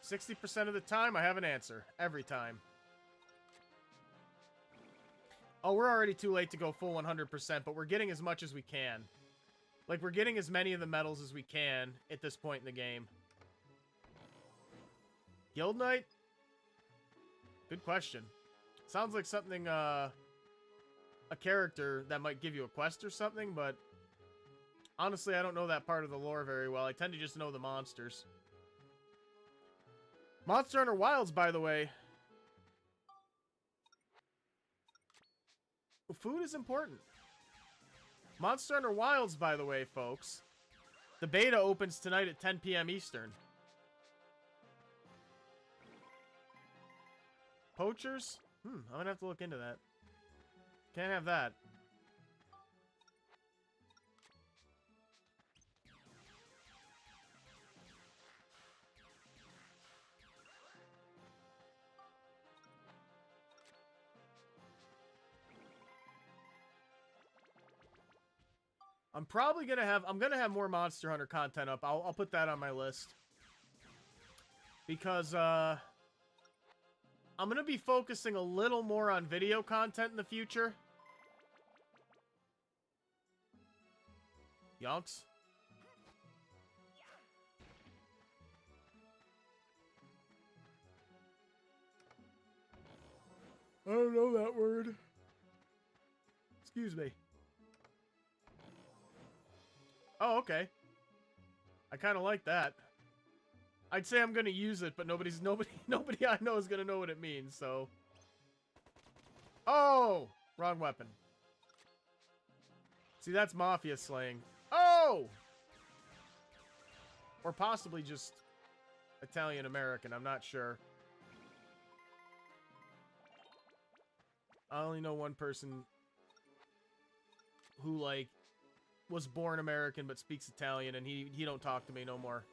60% of the time, I have an answer. Every time. Oh, we're already too late to go full 100%, but we're getting as much as we can. Like, we're getting as many of the medals as we can at this point in the game. Guild Knight? Good question. Sounds like something, a character that might give you a quest or something, but honestly, I don't know that part of the lore very well. I tend to just know the monsters. Monster Hunter Wilds, by the way. Food is important. Monster Hunter Wilds, by the way, folks. The beta opens tonight at 10 p.m. Eastern. Poachers? I'm gonna have to look into that. Can't have that. I'm probably gonna have, I'm gonna have more Monster Hunter content up. I'll put that on my list. Because, I'm gonna be focusing a little more on video content in the future. Yonks. I don't know that word. Excuse me. Oh, okay. I kind of like that. I'd say I'm gonna use it, but nobody I know is gonna know what it means, so. Oh! Wrong weapon. See, that's mafia slang. Oh! Or possibly just Italian-American, I'm not sure. I only know one person who, like, was born American but speaks Italian, and he don't talk to me no more.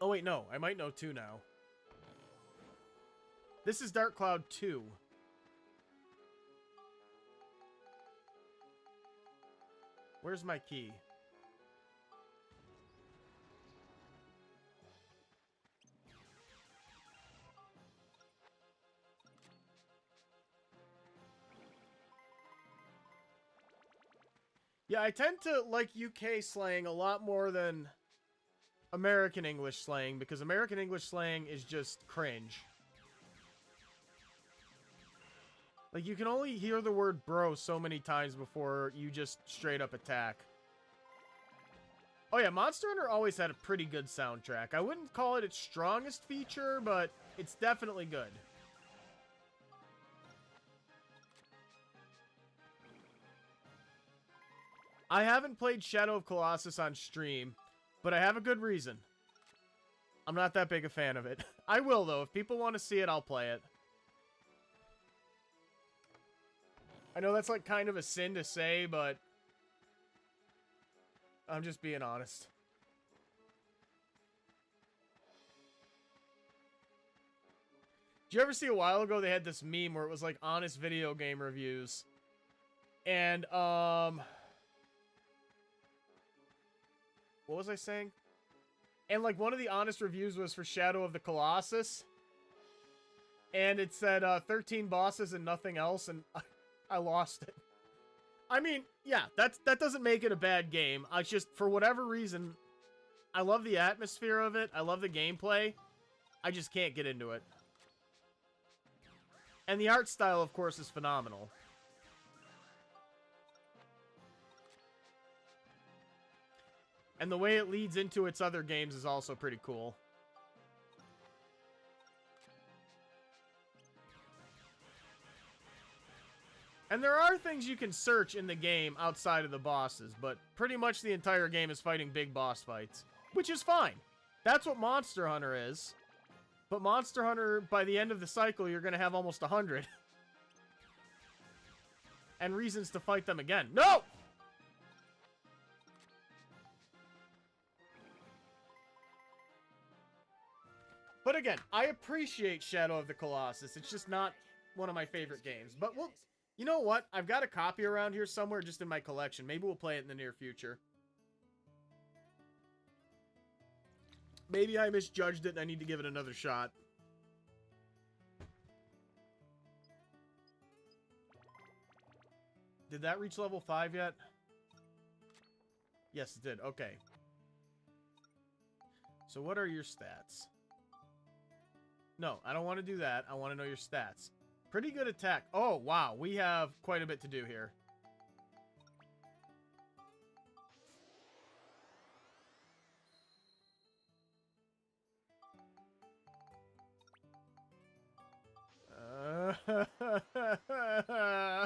Oh, wait, no. I might know two now. This is Dark Cloud 2. Where's my key? Yeah, I tend to like UK slang a lot more than American English slang, because American English slang is just cringe. Like, you can only hear the word bro so many times before you just straight up attack. Oh yeah, Monster Hunter always had a pretty good soundtrack. I wouldn't call it its strongest feature, but it's definitely good. I haven't played Shadow of Colossus on stream, but I have a good reason. I'm not that big a fan of it. I will, though. If people want to see it, I'll play it. I know that's like kind of a sin to say, but I'm just being honest. Did you ever see a while ago they had this meme where it was like honest video game reviews? And, what was I saying? And like one of the honest reviews was for Shadow of the Colossus. And it said 13 bosses and nothing else, and I lost it. I mean, yeah, that doesn't make it a bad game. I just, for whatever reason, I love the atmosphere of it. I love the gameplay. I just can't get into it. And the art style, of course, is phenomenal. And the way it leads into its other games is also pretty cool. And there are things you can search in the game outside of the bosses, but pretty much the entire game is fighting big boss fights, which is fine. That's what Monster Hunter is. But Monster Hunter, by the end of the cycle, you're going to have almost 100. And reasons to fight them again. No! But again, I appreciate Shadow of the Colossus. It's just not one of my favorite games. But we'll... You know what? I've got a copy around here somewhere just in my collection. Maybe we'll play it in the near future. Maybe I misjudged it and I need to give it another shot. Did that reach level 5 yet? Yes, it did. Okay. So what are your stats? No, I don't want to do that. I want to know your stats. Pretty good attack. Oh, wow. We have quite a bit to do here.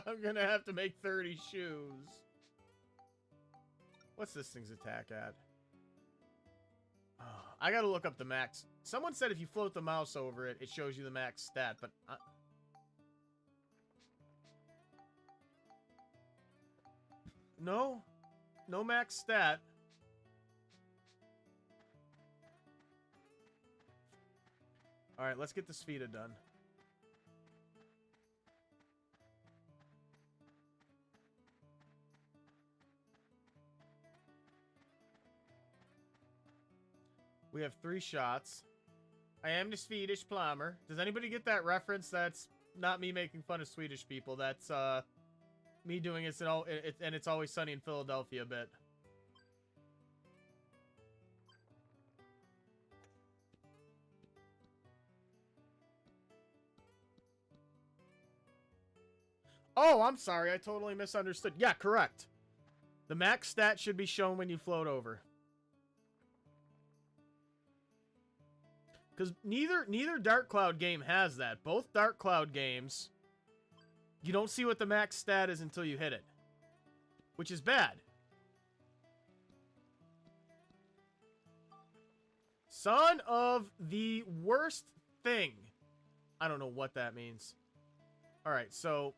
I'm gonna have to make 30 shoes. What's this thing's attack at? Oh, I gotta look up the max. Someone said if you float the mouse over it, it shows you the max stat, but... No. No max stat. Alright, let's get the Spheda done. We have 3 shots. I am the Swedish plumber. Does anybody get that reference? That's not me making fun of Swedish people. That's me doing it, and It's Always Sunny in Philadelphia a bit. Oh, I'm sorry. I totally misunderstood. Yeah, correct. The max stat should be shown when you float over. Because neither Dark Cloud game has that. Both Dark Cloud games, you don't see what the max stat is until you hit it. Which is bad. Son of the worst thing. I don't know what that means. Alright, so...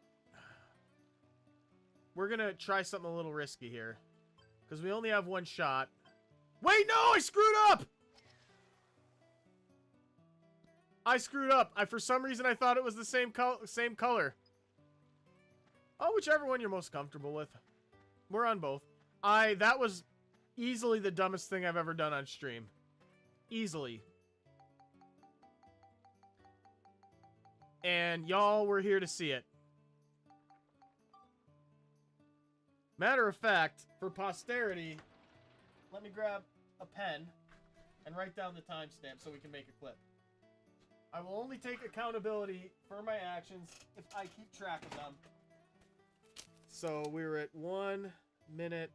we're gonna try something a little risky here. Because we only have 1 shot. Wait, no! I screwed up! I screwed up. For some reason, I thought it was the same color. Oh, whichever one you're most comfortable with. We're on both. That was easily the dumbest thing I've ever done on stream. Easily. And y'all were here to see it. Matter of fact, for posterity, let me grab a pen and write down the timestamp so we can make a clip. I will only take accountability for my actions if I keep track of them. So we were at 1 minute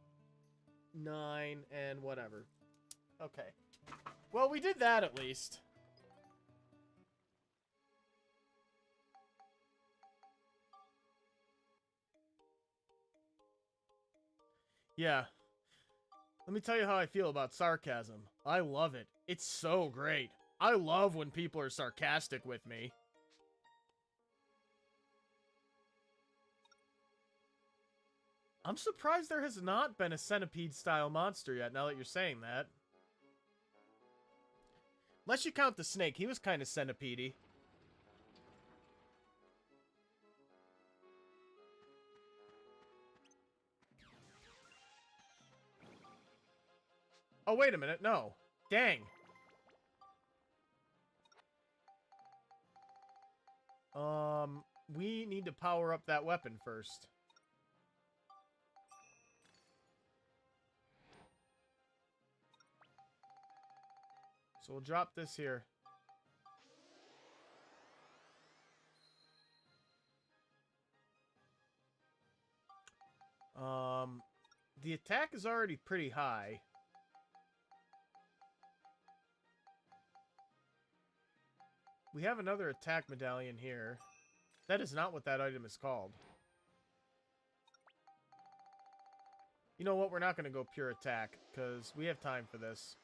9 and whatever. Okay. Well, we did that at least. Yeah. Let me tell you how I feel about sarcasm. I love it. It's so great. I love when people are sarcastic with me. I'm surprised there has not been a centipede-style monster yet, now that you're saying that. Unless you count the snake, he was kind of centipede-y. Oh, wait a minute, no. Dang. We need to power up that weapon first. So we'll drop this here. The attack is already pretty high. We have another attack medallion here. That is not what that item is called. You know what? We're not going to go pure attack, because we have time for this.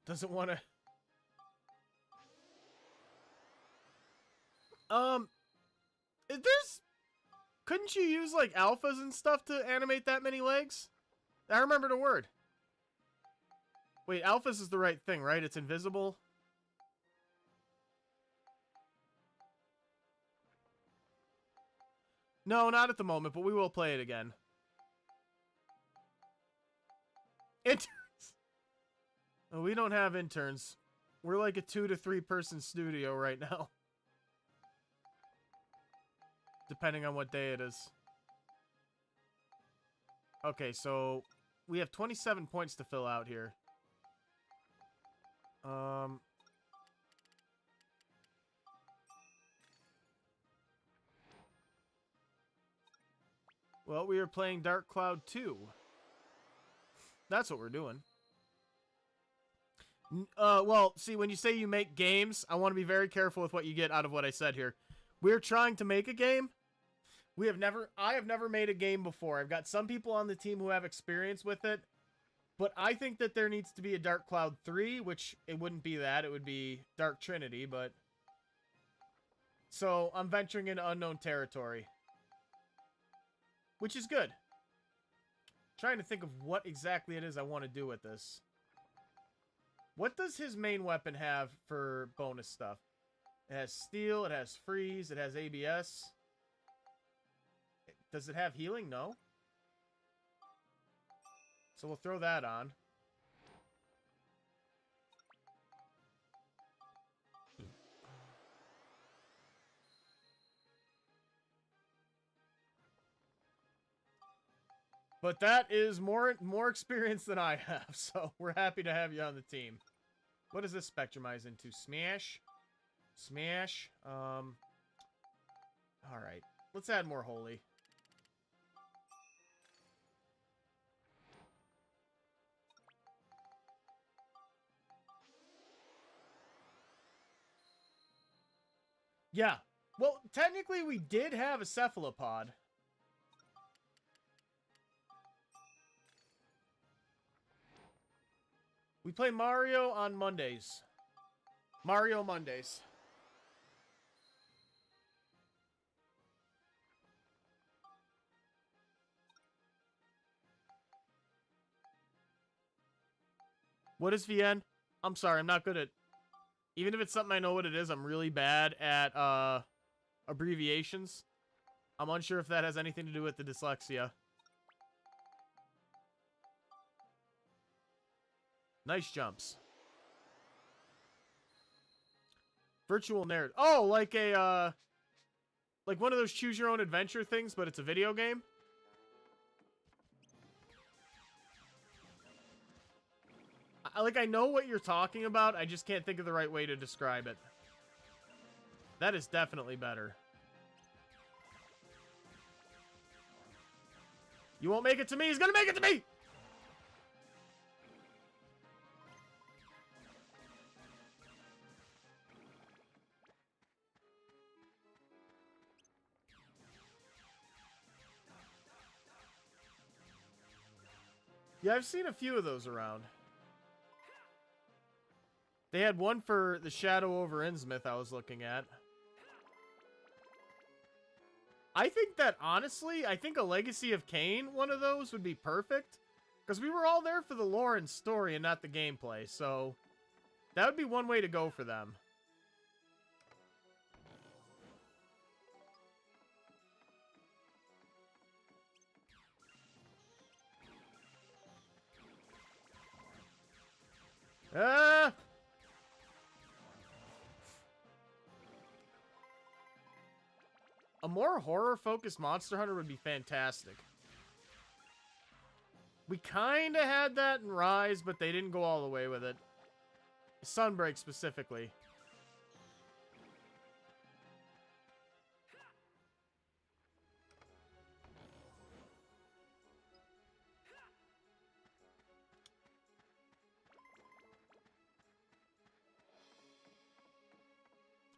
Doesn't want to... There's... Couldn't you use, like, alphas and stuff to animate that many legs? I remembered a word. Wait, alphas is the right thing, right? It's invisible? No, not at the moment, but we will play it again. Interns! Oh, we don't have interns. We're like a 2 to 3 person studio right now. Depending on what day it is. Okay, so we have 27 points to fill out here. Well, we are playing Dark Cloud 2. That's what we're doing. Well, see, when you say you make games, I want to be very careful with what you get out of what I said here. We're trying to make a game. I have never made a game before. I've got some people on the team who have experience with it, but I think that there needs to be a Dark Cloud 3, which it wouldn't be that. It would be Dark Trinity, but... So, I'm venturing into unknown territory. Which is good. Trying to think of what exactly it is I want to do with this. What does his main weapon have for bonus stuff? It has steel, it has freeze, it has ABS. Does it have healing? No. So we'll throw that on. But that is more experience than I have, so we're happy to have you on the team. What does this spectrumize into? Smash? Smash? Alright. Let's add more holy. Yeah. Well, technically we did have a cephalopod. We play Mario on Mondays. Mario Mondays. What is VN? I'm sorry, I'm not good at... Even if it's something I know what it is, I'm really bad at abbreviations. I'm unsure if that has anything to do with the dyslexia. Nice jumps. Virtual narrative. Oh, like a, like one of those choose your own adventure things, but it's a video game? I know what you're talking about, I just can't think of the right way to describe it. That is definitely better. You won't make it to me, he's gonna make it to me! Yeah, I've seen a few of those around. They had one for the Shadow over Innsmouth I was looking at. I think that, honestly, I think a Legacy of Kain, one of those, would be perfect. Because we were all there for the lore and story and not the gameplay, so... That would be one way to go for them. Ah! A more horror-focused Monster Hunter would be fantastic. We kind of had that in Rise, but they didn't go all the way with it. Sunbreak, specifically.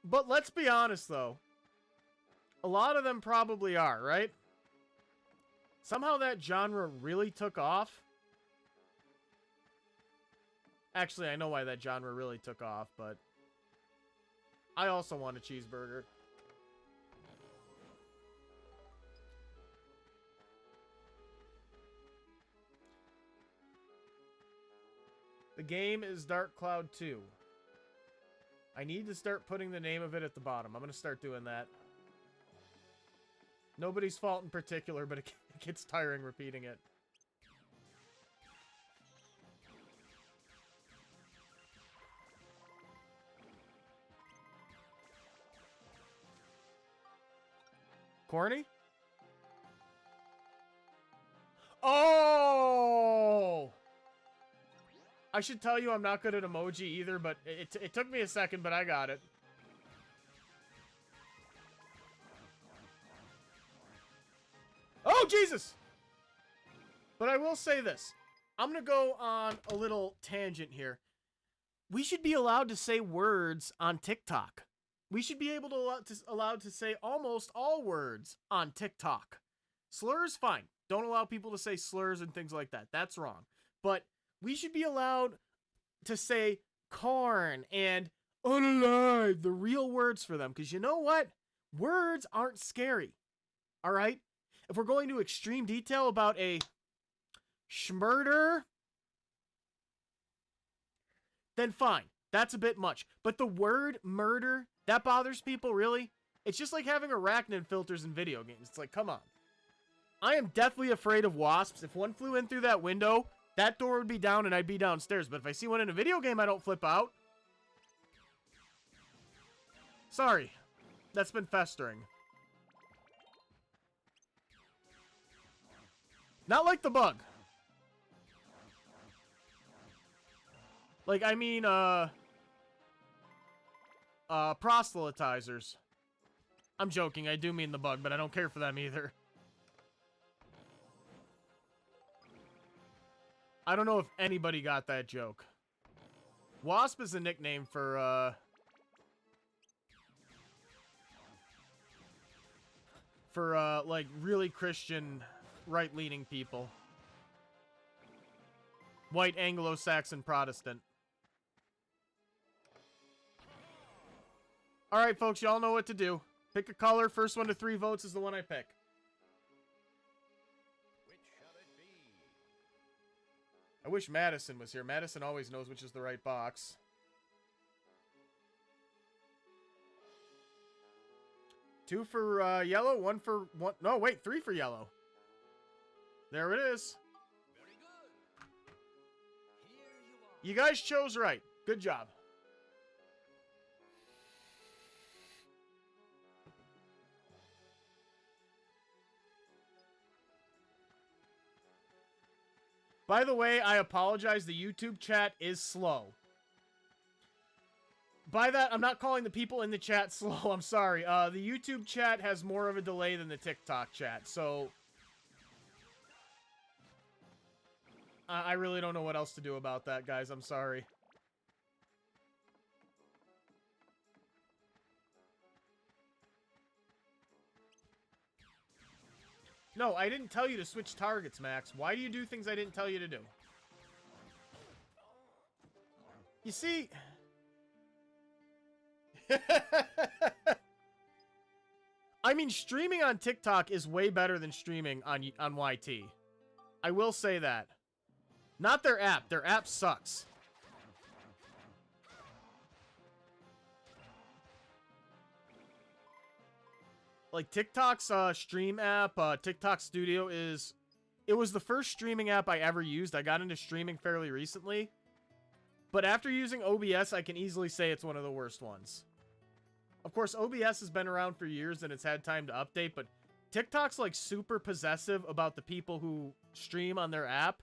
But let's be honest, though. A lot of them probably are, right? Somehow that genre really took off. Actually, I know why that genre really took off, but... I also want a cheeseburger. The game is Dark Cloud 2. I need to start putting the name of it at the bottom. I'm going to start doing that. Nobody's fault in particular, but it gets tiring repeating it. Corny? Oh! I should tell you I'm not good at emoji either, but it took me a second, but I got it. Oh, Jesus! But I will say this. I'm going to go on a little tangent here. We should be allowed to say words on TikTok. We should be able to allowed to say almost all words on TikTok. Slurs, fine. Don't allow people to say slurs and things like that. That's wrong. But we should be allowed to say corn and unalive, the real words for them. Because you know what? Words aren't scary. All right? If we're going to extreme detail about a schmurder, then fine. That's a bit much. But the word murder, that bothers people, really? It's just like having arachnid filters in video games. It's like, come on. I am deathly afraid of wasps. If one flew in through that window, that door would be down and I'd be downstairs. But if I see one in a video game, I don't flip out. Sorry. That's been festering. Not like the bug. Like, I mean, proselytizers. I'm joking, I do mean the bug, but I don't care for them either. I don't know if anybody got that joke. Wasp is a nickname for, like, really Christian, right-leaning people. White Anglo-Saxon Protestant. Alright, folks, y'all know what to do. Pick a color. First one to 3 votes is the one I pick. Which shall it be? I wish Madison was here. Madison always knows which is the right box. Two for yellow, one for one. No, wait, 3 for yellow. There it is. Very good. Here you are. You guys chose right. Good job. By the way, I apologize. The YouTube chat is slow. By that, I'm not calling the people in the chat slow. I'm sorry. The YouTube chat has more of a delay than the TikTok chat, so I really don't know what else to do about that, guys. I'm sorry. No, I didn't tell you to switch targets, Max. Why do you do things I didn't tell you to do? You see... I mean, streaming on TikTok is way better than streaming on YT. I will say that. Not their app. Their app sucks. Like, TikTok's stream app, TikTok Studio is... It was the first streaming app I ever used. I got into streaming fairly recently. But after using OBS, I can easily say it's one of the worst ones. Of course, OBS has been around for years and it's had time to update, but TikTok's, like, super possessive about the people who stream on their app.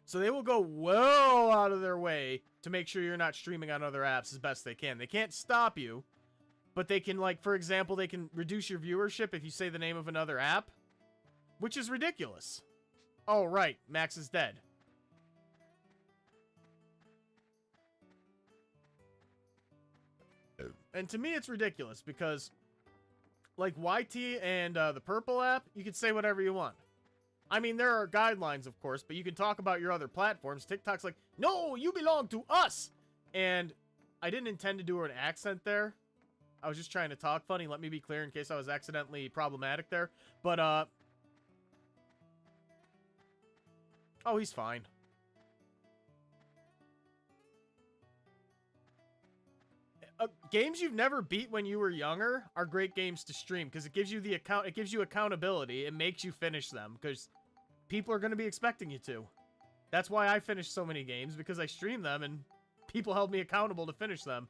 So they will go well out of their way to make sure you're not streaming on other apps as best they can. They can't stop you. But they can, like, for example, they can reduce your viewership if you say the name of another app. Which is ridiculous. Oh, right. Max is dead. And to me, it's ridiculous because, like, YT and the Purple app, you can say whatever you want. I mean, there are guidelines, of course, but you can talk about your other platforms. TikTok's like, no, you belong to us! And I didn't intend to do an accent there. I was just trying to talk funny. Let me be clear in case I was accidentally problematic there. But, oh, he's fine. Games you've never beat when you were younger are great games to stream because it gives you it gives you accountability. It makes you finish them because people are going to be expecting you to. That's why I finished so many games, because I stream them and people held me accountable to finish them.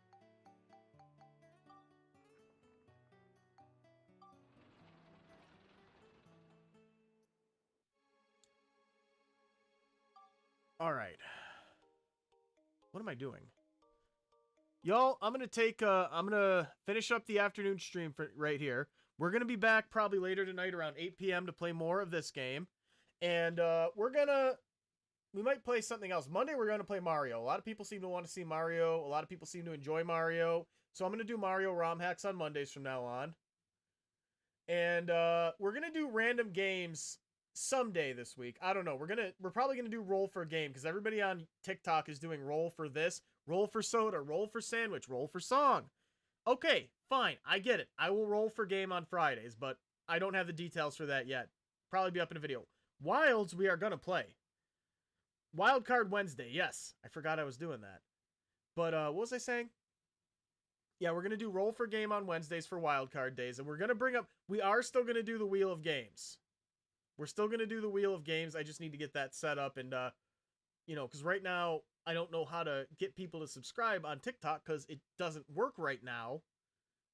All right. What am I doing? Y'all, I'm going to finish up the afternoon stream for right here. We're going to be back probably later tonight around 8 p.m. to play more of this game. And we might play something else. Monday, we're going to play Mario. A lot of people seem to want to see Mario. A lot of people seem to enjoy Mario. So I'm going to do Mario ROM hacks on Mondays from now on. And we're going to do random games someday this week. I don't know. We're probably going to do roll for a game because everybody on TikTok is doing roll for this, roll for soda, roll for sandwich, roll for song. Okay, fine. I get it. I will roll for game on Fridays, but I don't have the details for that yet. Probably be up in a video. Wilds, we are going to play. Wildcard Wednesday. Yes, I forgot I was doing that. But what was I saying? Yeah, we're going to do roll for game on Wednesdays for wildcard days. And we're going to bring up, we are still going to do the Wheel of Games. We're still going to do the Wheel of Games. I just need to get that set up. And, you know, because right now, I don't know how to get people to subscribe on TikTok because it doesn't work right now.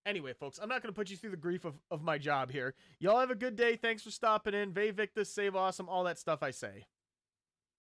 Anyway, folks, I'm not going to put you through the grief of my job here. Y'all have a good day. Thanks for stopping in. Ve Victus, save awesome, all that stuff I say.